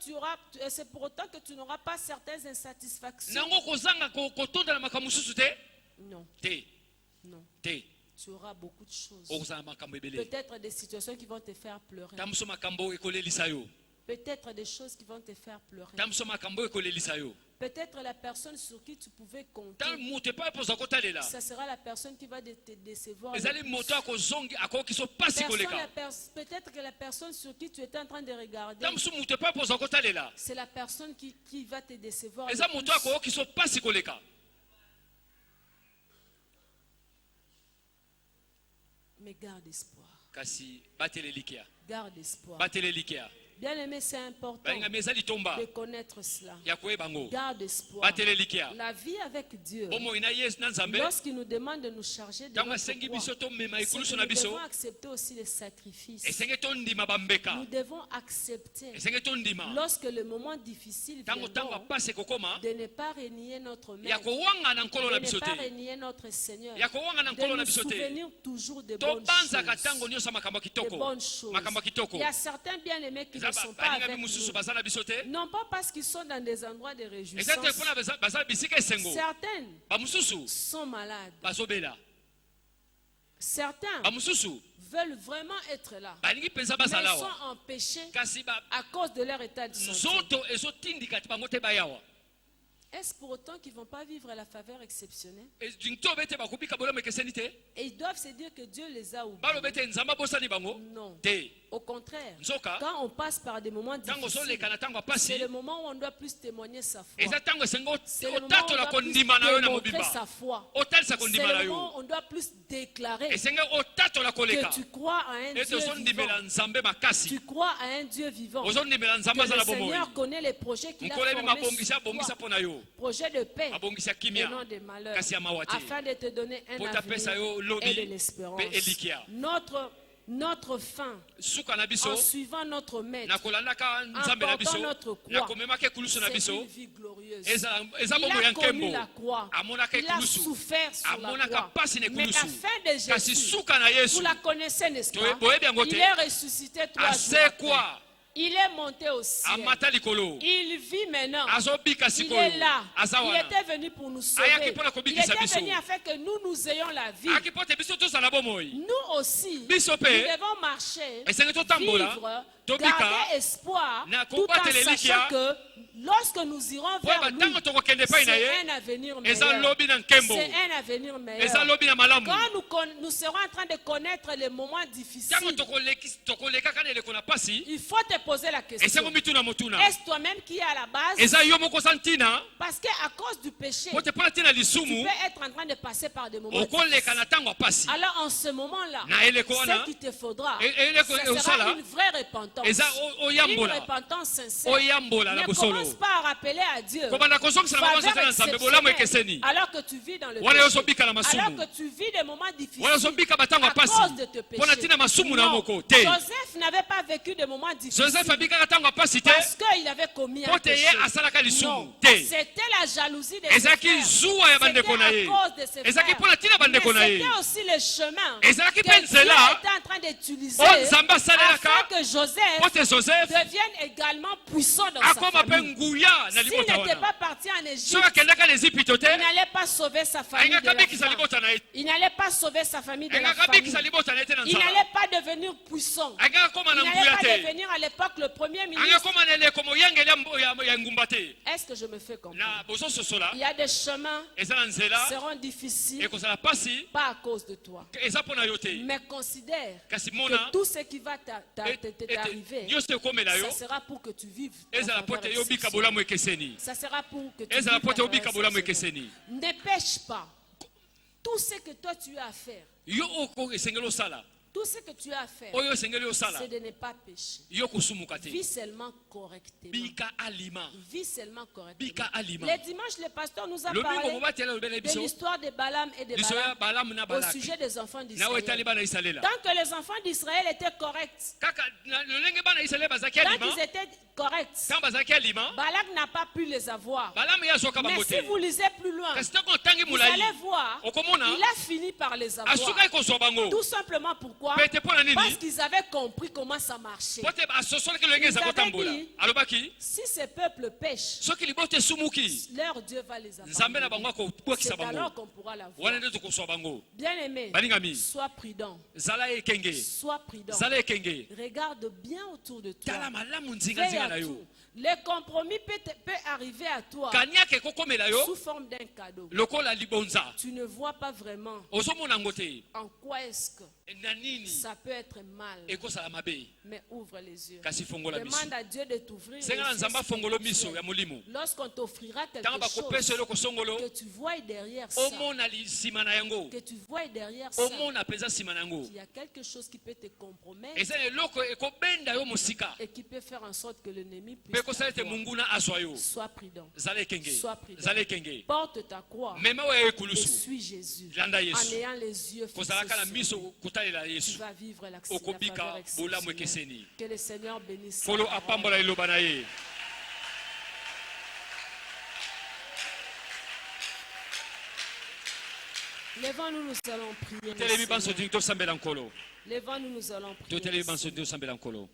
c'est pour autant que tu n'auras pas certaines insatisfactions? na yango kozanga kotonda na makambo mosusu te Non, te non. te Tu auras beaucoup de choses. okozala makambo ebele Peut-être des situations qui vont te faire pleurer. ta mosu makambo ekolelisa yo Peut-être des choses qui vont te faire pleurer. ta mosu makambo ekolelisa yo Peut-être la personne sur qui tu pouvais compter, ta moto epai epoza kotalela ça sera la personne qui va te décevoir. le ezali plus. moto akozongi akoki so pasi koleka Peut-être que la personne sur qui tu étais en train de regarder, ta mosu moto epai epoza kotalela c'est la personne qui va te décevoir. le eza plus. moto akoki so pasi koleka Mais garde espoir. kasi batele likia Garde espoir. batele likia Bien aimé, c'est important balingami eza litomba de connaître cela. ya koyeba ngo Garde espoir. batele likia La vie avec Dieu, bomoi na yesu na nzambe lorsqu'il nous demande de nous charger de ntango notre asengi croix, biso tomema c'est ekulusu que na nous biso devons accepter aussi les sacrifices. esenge tondima bambeka Nous devons accepter, esenge tondima lorsque le moment difficile ntango viendra, apasi ekokoma de ne pas renier notre ya maître, kowanga na nkolo na de biso ne pas te renier notre Seigneur, ya kowanga na de nkolo na nous biso te souvenir toujours de bonnes tobanzaka choses. ntango nyonso makambo ya De kitoko bonnes choses. makambo ya kitoko Il y a certains bien-aimés qui eza ne sont pas balingami avec mosusu nous. baza na biso te Non pas parce qu'ils sont dans des endroits de eza te réjouissance. mpona baza bisika esengo Certains bamosusu sont malades. bazobela Certains bamosusu veulent vraiment être là, balingi mpenza mais bazala ils awa sont empêchés kasi à cause de leur état de santé. nzoto ezotindika ti bango te bayawa Est-ce pour autant qu'ils ne vont pas vivre la faveur exceptionnelle? ntobe te bakobika bolamu ekeseni te Et ils doivent se dire que Dieu les a oubliés. balobe te nzambe abosani bango Non. te Au contraire, nzoka quand on passe par des moments ntango difficiles, ozoleka na ntango c'est apasi le moment où on doit plus témoigner sa foi. eza ntango esengo C'est le moment où on otatola doit plus kondima na yo na démontrer mobimba sa foi. otalisa C'est kondima na le moment yo où on doit plus déclarer esenge otatola koleka que tu crois à un ete Dieu ozondimela vivant. nzambe makasi Tu crois à un Dieu vivant. ozondimela nzambe Que aza le na bomoi Seigneur connaît les projets qu'il a nkolo yebi formés mabongisi sur abongisa toi. mpo na yo Projet de paix abongisi et kimia non de malheur, kasi ya mawa te afin de te donner un po tapesa yo avenir lobi et de l'espérance. mpe elikia Notre fin, suka na biso en suivant notre maître, na kolandaka nzambe na biso emportant notre croix, na komemaka ekulusu na c'est biso une vie glorieuse. eza Il bomoi ya a connu nkembo la croix, amonaka il a ekulusu souffert sur la amonaka croix. pasi na Mais la ekulusu fin de kasi Jésus, suka na yesu vous la connaissez, n'est-ce pas? boyebi yango Il te est ressuscité 3 jours après. asekwa Il est monté au ciel. amata likolo Il vit maintenant. azobika Il sikoyo est là. aza Il wana était venu pour nous Ayaki sauver. mpona Il kobikisa était biso. venu afin que nous ayons la vie. aki mpo te biso tozala bomoi Nous aussi, Biso nous pe, devons marcher, esengi totambola, vivre, tobika, garder espoir, na tout en kobatela sachant elikia, que lorsque nous irons po vers lui, batango tokokende epai na c'est ye un avenir eza meilleur. lobi na nkembo C'est un avenir eza meilleur. lobi na malamu Quand nous serons en train de connaître les moments ntango difficiles, tokolekaka na eleko na pasi il faut te poser la question. esengo mituna motuna Est-ce toi-même qui est à la base? eza yo moko oza ntina Parce qu'à cause du péché, po te mpo na ntina tu lisumu peux être en train de passer par des moments okoleka na difficiles. ntango ya pasi Alors en ce moment-là, Na eleko ce wana, qu'il te faudra, eleko ce osala, sera une vraie repentance. eza Une oyambola repentance sincère. oyambola na Ne bosolo commence pas à rappeler à Dieu kobanda kozongisela mabanzo te faveur na nzambe bolamu ekeseni exceptionnelle, alors que tu vis dans le wana yo péché, ozobika na alors masumu que tu vis des moments difficiles wana ozobika batango ya à pasi cause de tes mpo na péchés. ntina masumu na yo Non, moko te Joseph n'avait pas vécu des moments difficiles joseph abikaka ntango ya pasi te parce qu'il avait commis un mpo te péché. ye asalaka lisumu Non, te c'était la jalousie de ses ezalaki frères. zuwa ya bandeko na ye C'était à cause de ses ezalaki frères. mpo na ntina bandeko na Mais ye c'était aussi le chemin ezalaki que mpe Dieu nzela était en train d'utiliser oyo nzambe afin asalelaka que Joseph mpo te joseph devienne également puissant dans sa akoma mpe famille. nguya na S'il libota n'était wana pas parti en Égypte, soki akendaka na ezipito te il n'allait pas sauver sa famille de ayingaka la bikisa faim. libota na ye Il n'allait pas sauver sa famille de la ayingaka famille. bikisa libota na ye te na Il nzala n'allait pas devenir puissant. ayingaka koma Il na n'allait nguya pas te devenir à l'époque le premier ayingaka ministre. koma na eleko moyangeli ya ngumba te Est-ce que je me fais comprendre? na bozososola Il y a des chemins eza na qui nzela seront difficiles, ekozala pasi pas à cause de toi. eza mpo na yo te Mais considère kasi que mona tout ce qui va ete t'arriver, nyonso ekomela yo ça sera pour que tu vives. ta ezala mpo faveur te yobika exceptionnelle. bolamu ekeseni Ça sera pour que tu ezala vives mpo ta te yobika faveur bolamu exceptionnelle. ekeseni Ne pêche pas. Tout ce que toi tu as à faire, yo oko esengeli osala Tout ce que tu as à faire, oyo sengeli osala c'est de ne pas pécher. yo kusumuka te. Vis seulement correctement. Bika alima. Vis seulement correctement. Bika alima. Les dimanches, le pasteur nous a Lomingo parlé mobatela lobela de biso. l'histoire de Balaam et de Biso ya Balak Balaam na au Balak. sujet des enfants Na d'Israël. wetali bana Israela. Tant que les enfants d'Israël étaient corrects, Kaka lolenge bana Israela bazaki tant alima. qu'ils étaient corrects, Quand bazaki alima, Balak n'a pas pu les avoir. Balaam ya soka Mais bango si te. vous lisez plus loin, Kasi toko tangi vous mulai. allez voir, Okomona il a fini par les avoir. asuka kozwa bango. Tout simplement pourquoi? Pete pona nini? Parce qu'ils avaient compris comment ça marchait. Pote asosole ke lolenge za Ils avaient kotambola. dit- Alobaki Si ce peuple pêche, soki libote sumuki. leur Dieu va les Nzambe na abandonner. bango akobwakisa C'est alors bango. qu'on pourra la voir. Wana nde tokozwa bango. Bien aimé, Balingami. sois prudent. Zala ekenge. Sois prudent. Zala ekenge. Regarde bien autour de toi. Tala malamu nzinga Veille nzinga à na yo. tout. Le compromis peut arriver à toi Kanyaka ekokomela yo sous forme d'un cadeau. lokola libonza. Tu ne vois pas vraiment Ozomona ngo te. en quoi est-ce que Na nini ça peut être mal. ekosala mabe. Mais ouvre les yeux. Kasi fongola miso. Demande à Dieu de t'ouvrir les Senga na yeux nzamba fongolo miso ya spirituels. molimo. Lorsqu'on t'offrira quelque Tanga bakopesa chose, eloko songolo. que tu vois derrière ça, Omona nsima na yango. que tu vois derrière ça, Omona peza nsima na yango. il y a quelque chose qui peut te compromettre Eza eloko ekobenda yo mosika. et qui peut faire en sorte que l'ennemi Pe puisse kosala ete t'avoir. munguna azwa yo. Sois prudent. Zala ekenge. Sois prudent. Zala ekenge. Porte ta croix Mema we et ekulusu. suis Jésus. Landa En Yesu. ayant les yeux fixés Kozalaka na sur miso lui, kotalela tu Yesu. vas vivre l'accident. Okobika bolamu ekeseni. Que le Seigneur bénisse. Folo sa parole. apambola eloba na ye. Levons-nous, nous allons prier. Telemi le banso Seigneur. ding tosambela nkolo. Levons-nous, nous allons prier. Totelemi le banso Seigneur. tosambela nkolo.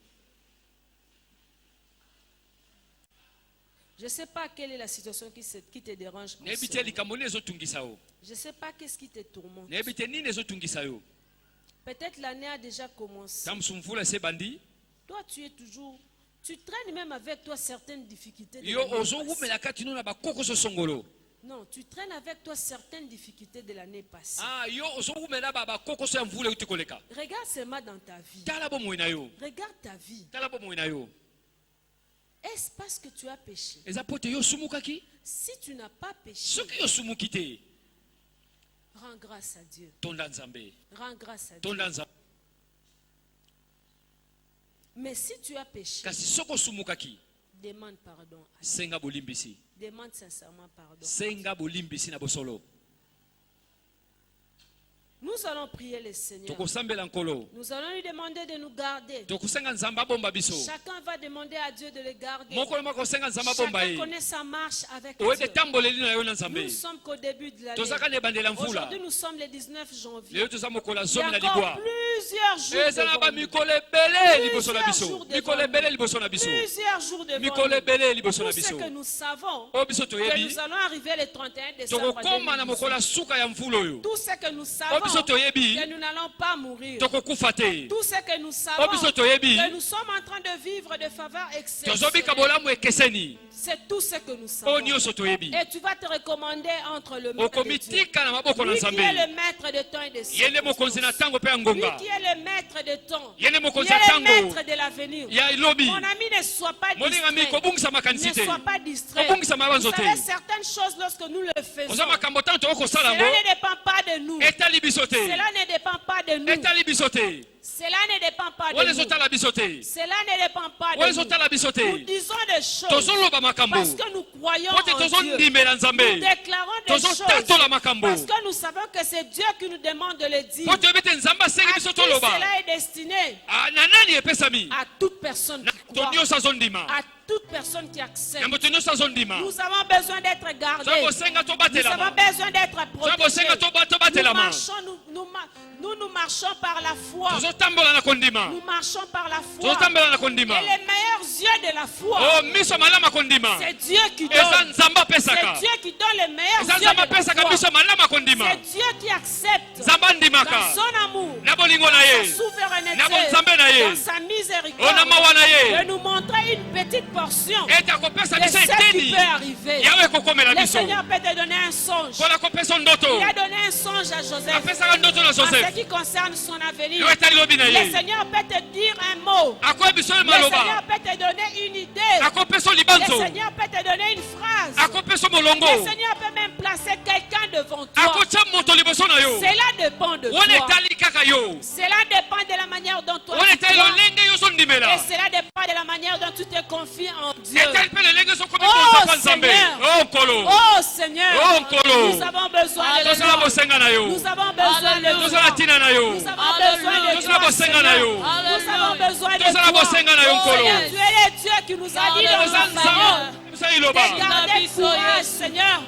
Je ne sais pas quelle est la situation qui te dérange. en Nayebi ce te moment. likambo nini ezotungisa yo. Je ne sais pas qu'est-ce qui te tourmente. Nayebi te nini ezotungisa yo. Peut-être l'année a déjà commencé. Tamsu mvula ese bandi. Toi, tu es toujours. Tu traînes même avec toi certaines difficultés. de Yo l'année passée. ozowumela kati no na bakoko so songolo. Non, tu traînes avec toi certaines difficultés de l'année passée. Ah yo ozowumela bakoko so ya mvula uti koleka. Regarde seulement dans ta vie. Tala bomoi na yo. Regarde ta vie. Tala bomoi na yo. Est-ce parce que tu as péché? Eza pote yo sumukaki. Si tu n'as pas péché, Soki yo sumuki te. rends grâce à Dieu. Tonda nzambe. Rends grâce à Dieu. Tonda nzambe. Mais si tu as péché, Kasi soko sumukaki. demande pardon à Dieu. Senga bolimbisi. Demande sincèrement pardon. Senga bolimbisi na bosolo. Nous allons prier le Seigneur. Tokosambela nkolo. Nous allons lui demander de nous garder. Tokosenga nzamba bomba biso. Chacun va demander à Dieu de le garder. Moko moko senga nzamba bomba Chacun ye. connaît sa marche avec Oete Dieu. tamboleli na yo na Nous nzambe. ne sommes qu'au début de l'année. Tozaka ne bandela mvula. Aujourd'hui, nous sommes le 19 janvier. Leo toza mokola Il y zomi a na encore libwa. plusieurs jours Eza na devant ba nous. mikolo ebele liboso na Plusieurs biso. jours Mikolo devant ebele nous. liboso na biso. Plusieurs jours devant Mikolo nous. ebele liboso na Tout ce biso. que nous savons, O biso que toyebi. nous allons arriver le 31 décembre Tokokoma na 2018. mokola suka ya mvula oyo. Tout ce que nous O savons, biso toyebi. que nous n'allons pas mourir. Tokokufa te. Tout ce que nous O savons, biso toyebi. que nous sommes en train de vivre de faveurs Tozobika exceptionnelles. bolamu ekeseni. C'est tout ce que nous O savons. nyonso toyebi. Et tu vas te recommander entre le maître de Dieu. Okomitika na maboko na Lui qui est nzambe. le maître de temps et de Yende mokonzi na circonstances. tango pe ya Lui ngonga. qui est le maître de temps. Yende Qui mokonzi est ya le tango. maître de l'avenir. Ya lobi. Mon ami, ne sois pas Moninga mi distrait. kobungisa makanisi Ne te. sois pas distrait. Kobungisa Vous mabanzo te. savez, certaines choses, lorsque nous le faisons, Oza makambo tango tokosala cela ngo. ne dépend pas de nous. Etali biso te. Cela ne dépend pas de nous. Etali biso te. Cela ne dépend pas Wale de nous. zotala biso te. Cela ne dépend pas Wale de nous. zotala biso Nous te. disons des choses Tozoloba makambo. parce que nous croyons Pote en Dieu. tozondimela Nous nzambe. déclarons des choses Tozotatola makambo. parce que nous savons que c'est Dieu qui nous demande de le dire. Po toyebi te nzambe asengi À biso qui toloba. cela est destiné? Ah, na nani epesami? À toute personne Na qui to croit, nyonso azondima. à toute personne qui accepte. Na moto nyonso azondima. Nous avons besoin d'être gardés. Soki bosenga Nous avons tobatelama. besoin d'être Soki protégés. bosenga Nous tobatelama. marchons, nous marchons par la foi. Tozotambola na kondima. Nous marchons par la foi. Tozotambola na Et kondima. les meilleurs yeux de la foi, Oh, miso malama kondima. c'est Dieu qui Eza donne. nzamba C'est pesaka. Dieu qui donne les meilleurs Eza yeux nzamba de la pesaka foi. biso malama kondima. C'est Dieu qui accepte Nzamba dans ndimaka. son amour, Na bolingo na sa ye. souveraineté, Na bonzambe na ye. dans sa Ona miséricorde, mawa na ye. de nous montrer une petite portion Ete akopesa de biso ce qui eteni. peut arriver. Yawe ekokomela Le biso. Seigneur peut te donner un songe. Mpona kopesa ndoto. Il a donné un songe à Joseph Apesaka ndoto na en Joseph. ce qui concerne son avenir. Yo etali lobi na Le ye. Seigneur peut te dire un mot. Akoyebi biso Le Seigneur maloba. peut te donner une idée. Akopesa Le libanzo. Seigneur peut te donner une phrase. Akopesa molongo. Le Seigneur peut même placer quelqu'un devant toi. Akotia moto liboso na yo. Cela dépend de Wana toi. etali kaka yo. Cela dépend de dont toi On tu était crois. le lenge yo son Et dimela. cela dépend de la manière dont tu te confies en Dieu. Et tel pe le lenge so komi Oh, konza pa nzambe. Seigneur. Oh nkolo. Oh Seigneur, Oh, Nkolo. nous avons besoin de Tosala toi. bosenga na yo. Nous avons besoin de Tosala toi. tina na yo. Nous avons besoin de Tosala toi, bosenga na Seigneur. yo. Nous avons besoin de Tosala toi. bosenga na yo nkolo. Seigneur, tu es le Dieu qui nous a dit dans Tosala sa parole nzambe. Tosala iloba. de garder courage, Seigneur.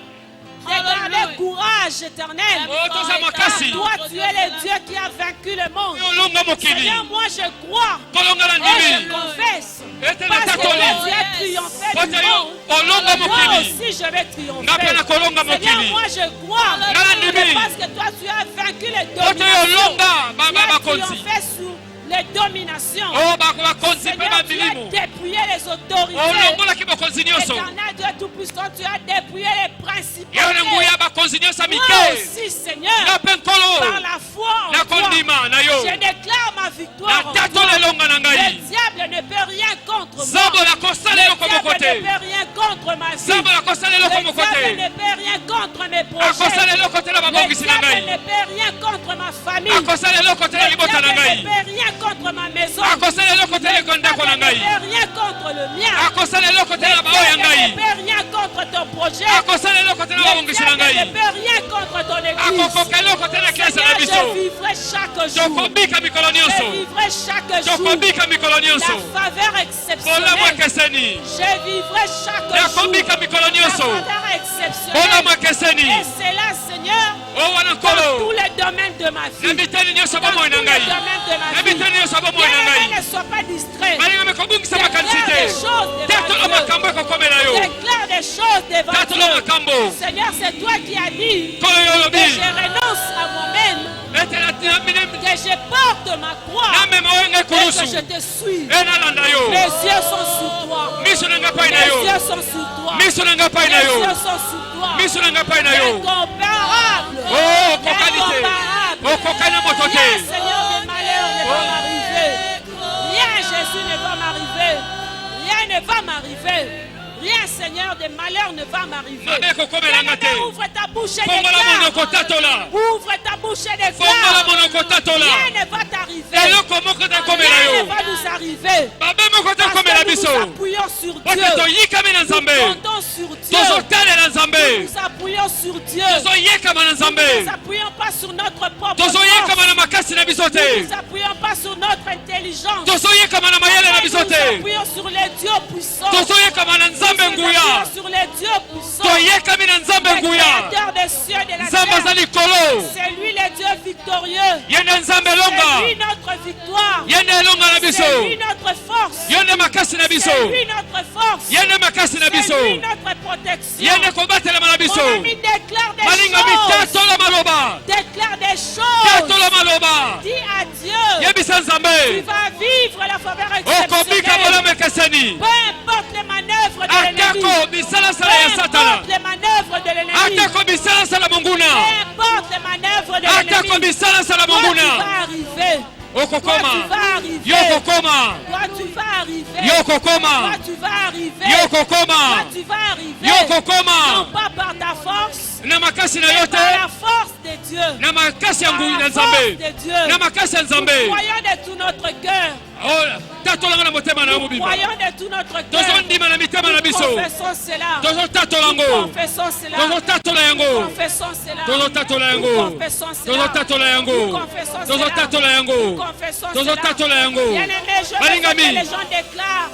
De garder courage éternel. Oh tosala makasi. Toi, tu es le Dieu qui a vaincu le monde. Olonga mokili. Seigneur, moi je crois Kolonga na et je ndimi. confesse. Ete na Parce que tatoli. toi, tu as triomphé du Pote yo monde. olonga Moi mokili. aussi je vais triompher. Ngape na kolonga Seigneur, mokili. moi je crois. Ngala ndimi. Parce que toi tu as vaincu les Pote yo dominations. olonga Tu baba as bakonzi. triomphé sur les dominations. Oh bakonzi pe Seigneur, tu as bamilimu. dépouillé les autorités. Olongolaki bakonzi nyonso. Éternel Dieu Tout-Puissant, tu as dépouillé les principautés. Yo na nguya bakonzi nyonso Moi mike. aussi, Seigneur, Ngape nkolo. par la foi en Na toi, kondima na yo. je déclare ma victoire Na en tato toi. lelonga na Le ngai. diable ne peut rien contre moi. Zambo la kosala Le yo komo diable kote. ne peut rien contre ma vie. Zambo la kosala yo Le komo diable kote. ne peut rien contre mes projets. Akosala yo kote na Le babongisi na diable ngai. ne peut rien contre ma famille. Akosala yo kote na Le libota na diable ne ngai. peut rien contre ma maison. Akosala yo kote na ndako na Le diable ne ngai. peut rien contre le mien. Akosala yo kote na Le bao ya diable ne ngai. peut rien contre ton projet. Akosala yo kote na Le babongisi na diable ne ngai. peut rien contre ton église. Akokoka yo kote na klase na Seigneur, biso. je vivrai chaque jour. Tokobika mikolo Je nyonso. vivrai chaque jour Tokobika mikolo la nyonso. faveur Bolamu exceptionnelle. ekeseni. Je vivrai chaque jour Nakobika mikolo la nyonso. faveur Bolamu exceptionnelle. ekeseni. Et c'est là, Seigneur, Oh wana dans tous nkolo. les domaines de ma Na vie. biteni nyonso Dans tous bomoi les na ngai. domaines de Na ma vie. biteni nyonso bomoi na Bien-aimé, ngai. ne sois pas distrait. Balinga mekobungisa makanisi Déclare des te. choses Tatola devant makambo ekokomela Dieu. yo. Déclare des choses devant Tatola Dieu. makambo. Seigneur, c'est toi qui as dit Kolo yo que lobi. je renonce à moi-même, Ete na mine. que je porte ma croix Na mema oyo ngai et que kulusu. je te suis. Enalanda yo. Mes yeux sont sur toi. Miso na ngai pai na Mes yo. yeux sont sur toi. Miso na ngai pai na Mes yo. yeux sont sur toi. Miso na ngai pai na yo. Incomparable. Oh kokanite. Incomparable. Okokana moto Rien, te. Seigneur, des malheurs ne va m'arriver. Rien, Jésus, ne va m'arriver. Rien ne va m'arriver. Rien, Seigneur, des malheurs ne va m'arriver. Mabe ekokomela nga te. Bien-aimé, ouvre ta bouche et Fongola monoko déclare. tatola. Ouvre ta bouche et Fongola déclare. monoko tatola. Rien ne va t'arriver. Eloko moko te komela Rien ne yo. va nous arriver. Babe moko te Parce komela que nous biso. nous appuyons sur Ote Dieu. toyikami na Nous nzambe. comptons sur Dieu. Tozotalela nzambe. Nous appuyons sur Dieu. Tozoyekama na Nous ne nzambe. nous appuyons pas sur notre propre Tozoyekama force. na makasi na biso Nous ne te. nous appuyons pas sur notre intelligence. Tozoyekama na mayele na Nous biso nous te. appuyons sur les dieux puissants. Tozoyekama na Nous nzambe nous nguya. appuyons sur les dieux puissants. Toyekami na nzambe Le nguya. créateur des cieux et de la Nzambe aza terre. likolo. C'est lui le Dieu victorieux. Ye nde nzambe C'est lui elonga. notre victoire. Ye nde elonga na biso. C'est lui notre force. Ye nde makasi na biso. C'est lui notre force. Ye nde makasi na biso. C'est lui notre protection. Ye nde kobatelama na biso. Mon ami, déclare des balingami choses. tatola maloba. Déclare des choses. Tatola maloba. Dis à Dieu. Yebisa Tu nzambe. vas vivre la faveur Okobika exceptionnelle. bolamu ekeseni. Peu importe les manœuvres de l'ennemi. Atako bisalasala ya Peu satana. importe les manœuvres de l'ennemi. Atako bisalasala monguna. Peu importe les manœuvres de Atako l'ennemi. bisalasala Toi, tu monguna. vas arriver. Toi, tu Okokoma. vas arriver. Yokokoma. Toi, tu vas arriver. Yokokoma. Toi, tu vas arriver. Yokokoma. Toi, tu vas arriver. Non Yokokoma. pas par ta force, Na makasi na yo mais par la te. force de Dieu. Na makasi ya Par ngui na la force nzambe. de Dieu. Na makasi ya Nous nzambe. croyons de tout notre cœur. Oh, tatolanga na motema na yo Nous mobimba. croyons de tout notre cœur. Tozondima na mitema na Nous biso. confessons cela. Tozotatola Nous yango. confessons cela. Tozotatola Nous yango. confessons cela. Tozotatola Nous yango. confessons cela. Tozotatola yango. Nous confessons cela. Tozotatola yango. Nous confessons cela. Tozotatola yango. Bien-aimé, je veux Balingami. que les gens déclarent.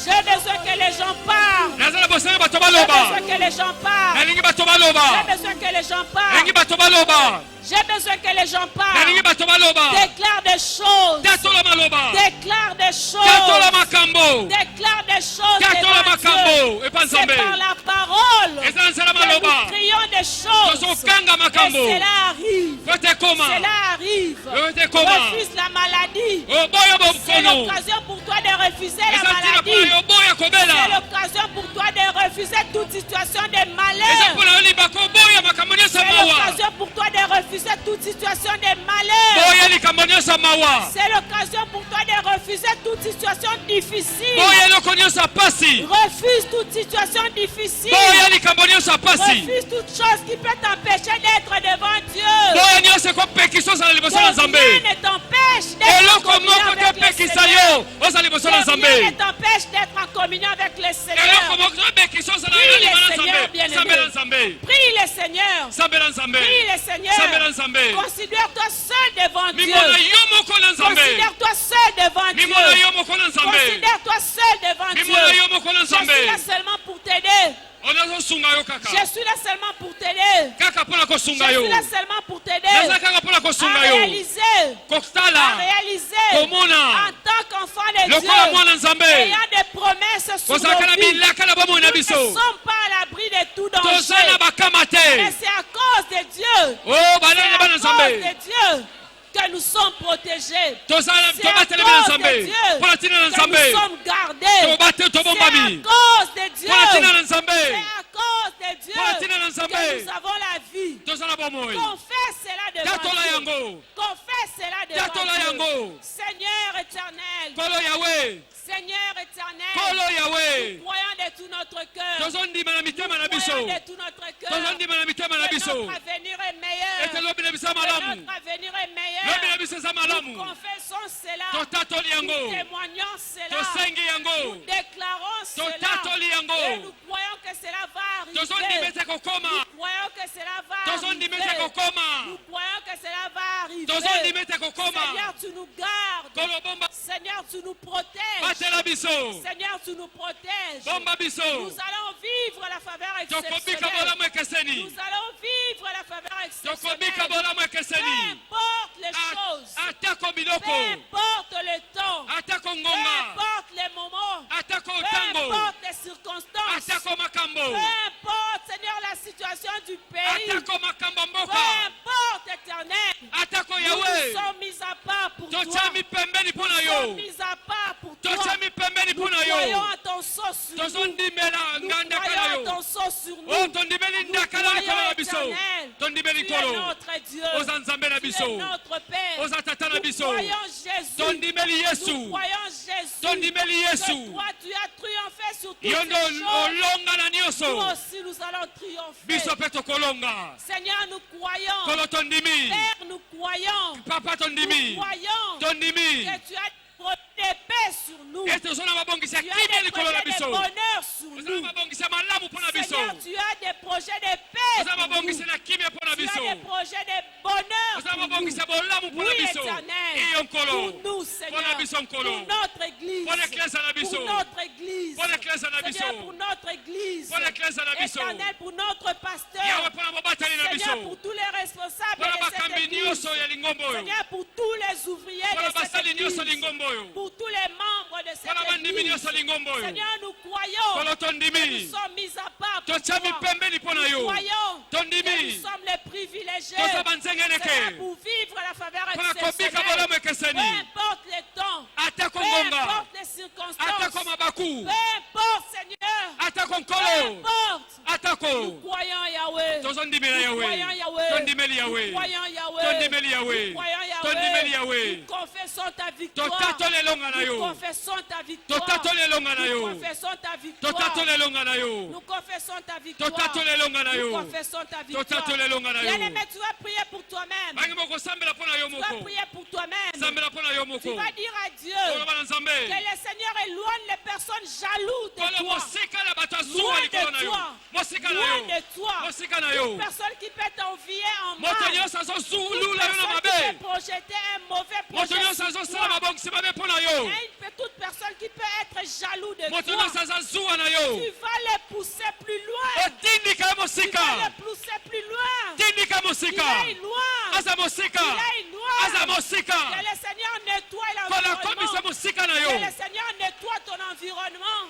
J'ai besoin que les gens parlent. Nazala bosenga bato J'ai baloba. besoin que les gens parlent. Nalingi bato baloba. J'ai besoin que les gens Nalingi parlent. bato baloba. J'ai besoin que les gens Nalingi parlent. bato baloba. Déclare des choses. Tatola maloba. Déclare des Tatola choses. makambo. Déclare des choses. Tatola devant Dieu. makambo. Epa C'est nzambe. par la parole Eza nzela que maloba. nous crions des choses. Tozokanga Et makambo. cela arrive. Yote koma. Cela arrive. Yote koma. Refuse la maladie. Oboya C'est bomkono. l'occasion pour toi de refuser la Eza ntina maladie. mpona yo boya C'est kobela. l'occasion pour toi de refuser toute situation de Eza malheur. mpona yo limbaka oboya makambo nyonso C'est mawa. l'occasion pour toi de refuser toute situation de malheur. Boya likambo nyonso mawa. C'est l'occasion pour toi de refuser refusez toute situation difficile. boya eloko nyonso ya pasi, Refuse toute situation difficile. boya likambo nyonso ya pasi, Refuse toute chose qui peut t'empêcher d'être devant Dieu. boya nyonso ekopekisa ozala liboso na Donc, Nzambe. rien ne t'empêche d'être en Eloko communion moko avec le topekisa Seigneur. yo ozala liboso na Donc, rien ne Nzambe. t'empêche d'être en communion avec le Eloko Seigneur. moko topekisa ozala Prie yo le liboso na Seigneur, Nzambe. bien-aimé. Nzambe na Nzambe. Prie le Seigneur. Nzambe na Nzambe. Prie le Seigneur. Nzambe na Nzambe. Considère-toi seul devant Dieu. Mimona yo moko na Nzambe. Considère-toi seul devant Dieu. Mimona yo moko na Nzambe. Considère-toi seul devant Mimona yo Dieu. moko na Je suis là Nzambe. seulement pour t'aider. Onazosunga yo kaka. Je suis là seulement pour t'aider. Kaka mpona Je kosunga yo. suis là seulement pour t'aider. Naza kaka mpona À kosunga yo. réaliser. À Kotala. réaliser. Komona. En tant qu'enfant de Lokola Dieu. mwana Nzambe. Ayant des promesses sur Kozalaka na nos vies. bilaka na bomoi na Nous ne biso. sommes pas à l'abri de tout Toza na danger. bakama te. Mais c'est à cause de Dieu. Oh, C'est balala na à bana cause Nzambe. de Dieu que nous sommes protégés. Toza C'est à tobatela na cause de Nzambe. Dieu Mpona tina na que Nzambe. nous sommes gardés. Tobate C'est à tobombami. cause de Dieu. Mpona tina na C'est Nzambe. à cause de Dieu Mpona na Nzambe. que nous avons la vie. Toza na bomoi. Confesse cela devant Tatola Dieu. yango. Confesse cela Tatola devant Dieu. yango. Seigneur éternel. Kolo Yahweh. Seigneur éternel. Kolo Yahweh. Croyons de tout notre cœur. Tozondima na mitema na biso. Croyons de tout notre cœur. Tozondima na mitema na Que biso. notre avenir est meilleur. Ete lobi na biso ya Que malamu. notre avenir est Lobi meilleur. na biso eza malamu. Confessons cela. Totatoli Nous yango. témoignons cela. Tosengi yango. Déclarons cela. Totatoli yango. Et nous croyons que cela va arriver. Tozondima ete kokoma. Nous croyons que cela va Tozondima ete arriver. kokoma. Nous croyons que cela va arriver. Tozondima ete kokoma. Seigneur, tu nous gardes. Kolobomba. Seigneur, tu nous protèges. Batela biso. Seigneur, tu nous protèges. Bomba biso. Nous allons vivre la faveur Tokobika exceptionnelle. bolamu ekeseni. Nous allons vivre la faveur Tokobika exceptionnelle. bolamu Peu ekeseni. importe les choses. Atako Peu biloko. importe le temps. Atako Peu ngonga. importe les moments. Atako Peu tango. importe les circonstances. Atako makambo. Peu importe, Seigneur, la situation du pays. Atako makambo Peu mboka. importe, éternel. Atako Nous Yahweh. nous sommes mis à part pour toi. Totyami pembeni mpona Nous sommes yo. mis à part pour toi. Totyami pembeni Nous mpona croyons yo. à ton sceau sur nous. Tozondimela Nous ngandaka na croyons à yo. ton sceau sur nous. Oh, tondimeli ndaka na likolo na biso. Tondimeli Tu es nkolo. notre Dieu. Oza nzambe na Tu es biso. notre Père. Oza tata na Nous biso. croyons Jésus. Tondimeli Nous Yesu. croyons Jésus. Tondimeli Que Yesu. toi, tu as triomphé sur toutes Yo ces ndo choses. olonga na Nous nyonso. aussi, nous allons triompher. Biso mpe tokolonga. Seigneur, nous croyons. Kolo tondimi. Père, nous croyons. Papa Nous tondimi. croyons Tondimi. que tu as des paix sur nous. Ete ozona mabongisi ya Tu as kimia des likolo na projets de biso. bonheur sur Ozana nous. mabongisi ya malamu mpona biso. Seigneur, tu as des projets de paix Ozana pour nous. mabongisi na kimia mpona Tu biso. as des projets de bonheur Ozana pour mabongisi ya nous. bolamu mpona Oui, biso. éternel. Iyo nkolo. Pour nous, Seigneur. Mpona biso nkolo. Pour notre église. Mpona eklesa na biso. Pour notre église. Mpona eklesa na biso. Seigneur, pour notre église. Mpona eklesa na biso. Éternel, pour notre Yawe pasteur. mpona mobateli na Seigneur, biso. pour tous les responsables Mpona de cette bakambi église. nyonso ya lingombo oyo. Seigneur, pour tous les ouvriers Mpona de cette basali nyonso église. lingombo oyo. Pour tous les membres de Mpona cette bandimi église. nyonso lingombo oyo. Seigneur, nous croyons Kolo que tondimi. nous sommes mis à part pour Totyami toi. pembeni mpona Nous yo. croyons que Tondimi. nous sommes les privilégiés. Toza banzengeneke. Seigneur, pour vivre la faveur Mpona kobika exceptionnelle. bolamu Peu ekeseni. importe les temps. Atako Peu ngonga. importe les circonstances. Atako mabaku. Peu importe, Seigneur. Atako Peu nkolo. importe. Nous Atako. croyons Yahweh. Tozondimela Nous Yahweh. croyons Yahweh. Tondimeli Yahweh. Nous croyons Yahweh. Tondimeli Yahweh. Nous croyons Tondimeli Yahweh. Yahweh. Nous confessons ta victoire. Totatoli elonga na Nous yo. confessons ta victoire. Totatoli elonga na Nous yo. confessons ta victoire. Totatoli elonga na yo. Nous confessons ta victoire. Totatoli elonga na Nous yo. confessons ta victoire. Totatoli elonga na yo. Bien-aimé, tu vas prier pour toi-même. Bangi mokosambela mpona yo Tu vas moko. prier pour toi-même. Sambela mpona yo Tu moko. vas dire à Dieu Koloba na Nzambe. que le Seigneur éloigne les personnes jalouses de Kolo toi. mosika na bato azuwa Loin likolo na de yo. toi. Mosika na Loin yo. de toi. Mosika na yo. Toute personne qui peut t'envier en mal. Moto nyonso azozulula yo na Personne qui mabe. peut projeter un mauvais Moto projet nyonso sur azosala toi. mabongisi mabe mpona yo. Et toute personne qui peut être jaloux de Moto toi. nyonso azazuwa na yo. Tu vas les pousser plus loin. otindika ye Tu mosika. vas les pousser plus loin. Tindika Il mosika. aille loin. Aza mosika. Il aille loin. Aza mosika. Que le Seigneur nettoie Kola l'environnement. komisa mosika na Que yo. le Seigneur nettoie ton environnement.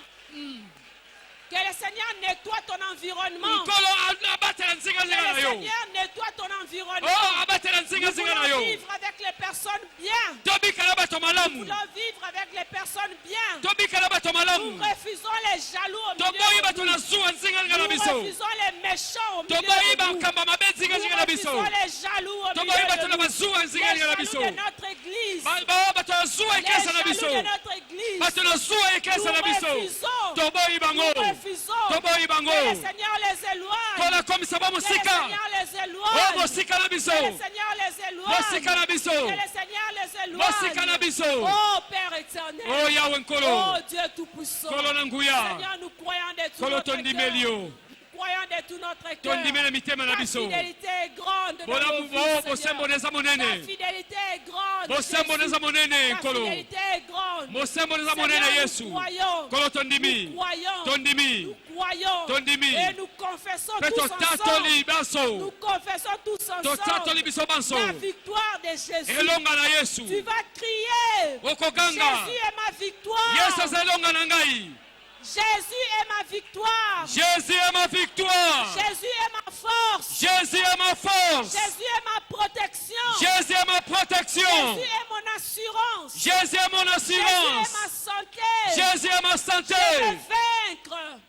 Que le Seigneur nettoie ton environnement. Nkolo abatela Que nzingazinga le na yo. Seigneur nettoie ton environnement. Oh, abatela Nous nzingazinga na voulons yo. vivre avec les personnes bien. Tobika na bato Nous malamu. voulons vivre avec les personnes bien. Tobika na bato Nous malamu. refusons les jaloux au Toboyi milieu de bato nous. na zuwa nzingazinga na Nous biso. refusons les méchants au milieu Toboyi de nous. bakamba mabe nzingazinga na Nous biso. refusons les jaloux au Toboyi milieu bato de na nous. bazuwa Les nzingazinga na jaloux biso. de notre église. Bato na zuwa Les ekesa na jaloux biso. de notre église. Bato na zuwa ekesa na biso. Nous refusons. Toboyi bango. Nous refusons. Toboyi bango. Que le Seigneur les éloigne. Tolakomisa Que le bamosika. Seigneur les O éloigne. mosika na biso. Que le Seigneur les éloigne. Mosika na biso. Que le Seigneur les Mosika na éloigne. biso. Oh Père éternel. O Yawe Oh nkolo. Dieu tout-puissant. Kolo na nguya. Seigneur, nous croyons de tout Kolo notre cœur. tondimelio. Nous croyons de tout notre cœur. Tondimele mitema na Ta biso. fidélité est grande dans Bola nos bo vies, bosembo Seigneur. neza Ta monene. fidélité est grande. Bosembo neza monene Ta nkolo. fidélité est grande. Mosembo neza Seigneur, monene nous Yesu. croyons. Kolo tondimi. Nous croyons. Tondimi. Nous croyons. Tondimi. Et nous confessons Pe tous totatoli ensemble. baso. Nous confessons tous Totatoli ensemble biso banso. la victoire de Jésus. Elonga na Yesu. Tu vas crier. Okoganga. Jésus est ma victoire. Yesu aza elonga na ngai. Jésus est ma victoire. Jésus est ma victoire. Jésus est ma force. Jésus est ma force. Jésus est ma protection. Jésus est ma protection. Jésus est mon assurance. Jésus est mon Jésus est assurance. ma santé. Jésus est ma Je santé. vais vaincre.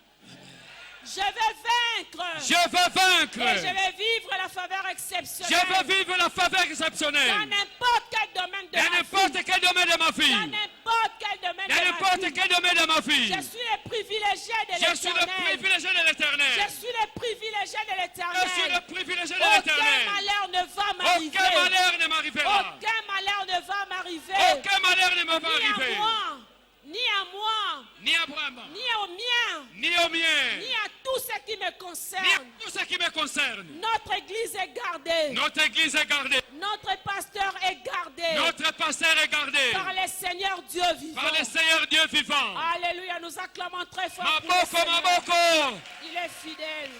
Je vais vaincre. Je veux Et je vaincre. vais vivre la faveur Je exceptionnelle. veux vivre la faveur Dans exceptionnelle. n'importe quel domaine de Dans ma vie. n'importe quel domaine de ma Dans vie. n'importe quel domaine Dans de ma n'importe vie. quel domaine de ma vie. Je suis le privilégié de Je suis le l'éternel. privilégié de Je l'éternel. suis le privilégié de Je suis l'éternel. le privilégié de Aucun l'éternel. malheur ne va m'arriver. Aucun malheur ne m'arrivera. Aucun malheur ne va m'arriver. Aucun malheur ne me va Ni à arriver. moi, ni à moi, Ni à Abraham, ni aux miens, ni au mien, ni à tout ce qui me ni à concerne. tout ce qui me concerne. Notre église est gardée. Notre église est gardée. Notre pasteur est gardé Notre pasteur est gardé par le Seigneur Dieu vivant. par le Seigneur Dieu vivant. Alléluia, nous acclamons très fort pour le Maboko, Seigneur. maboko. Il est fidèle.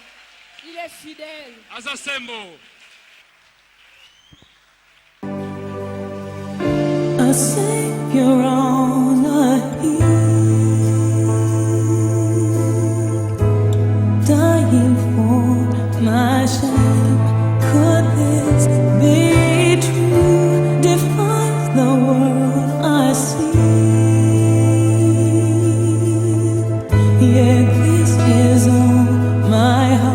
Il est fidèle. Azasembo. A Savior on a hill, dying for my shame. Could this be true? Defies the world I see. Yeah, this is all my heart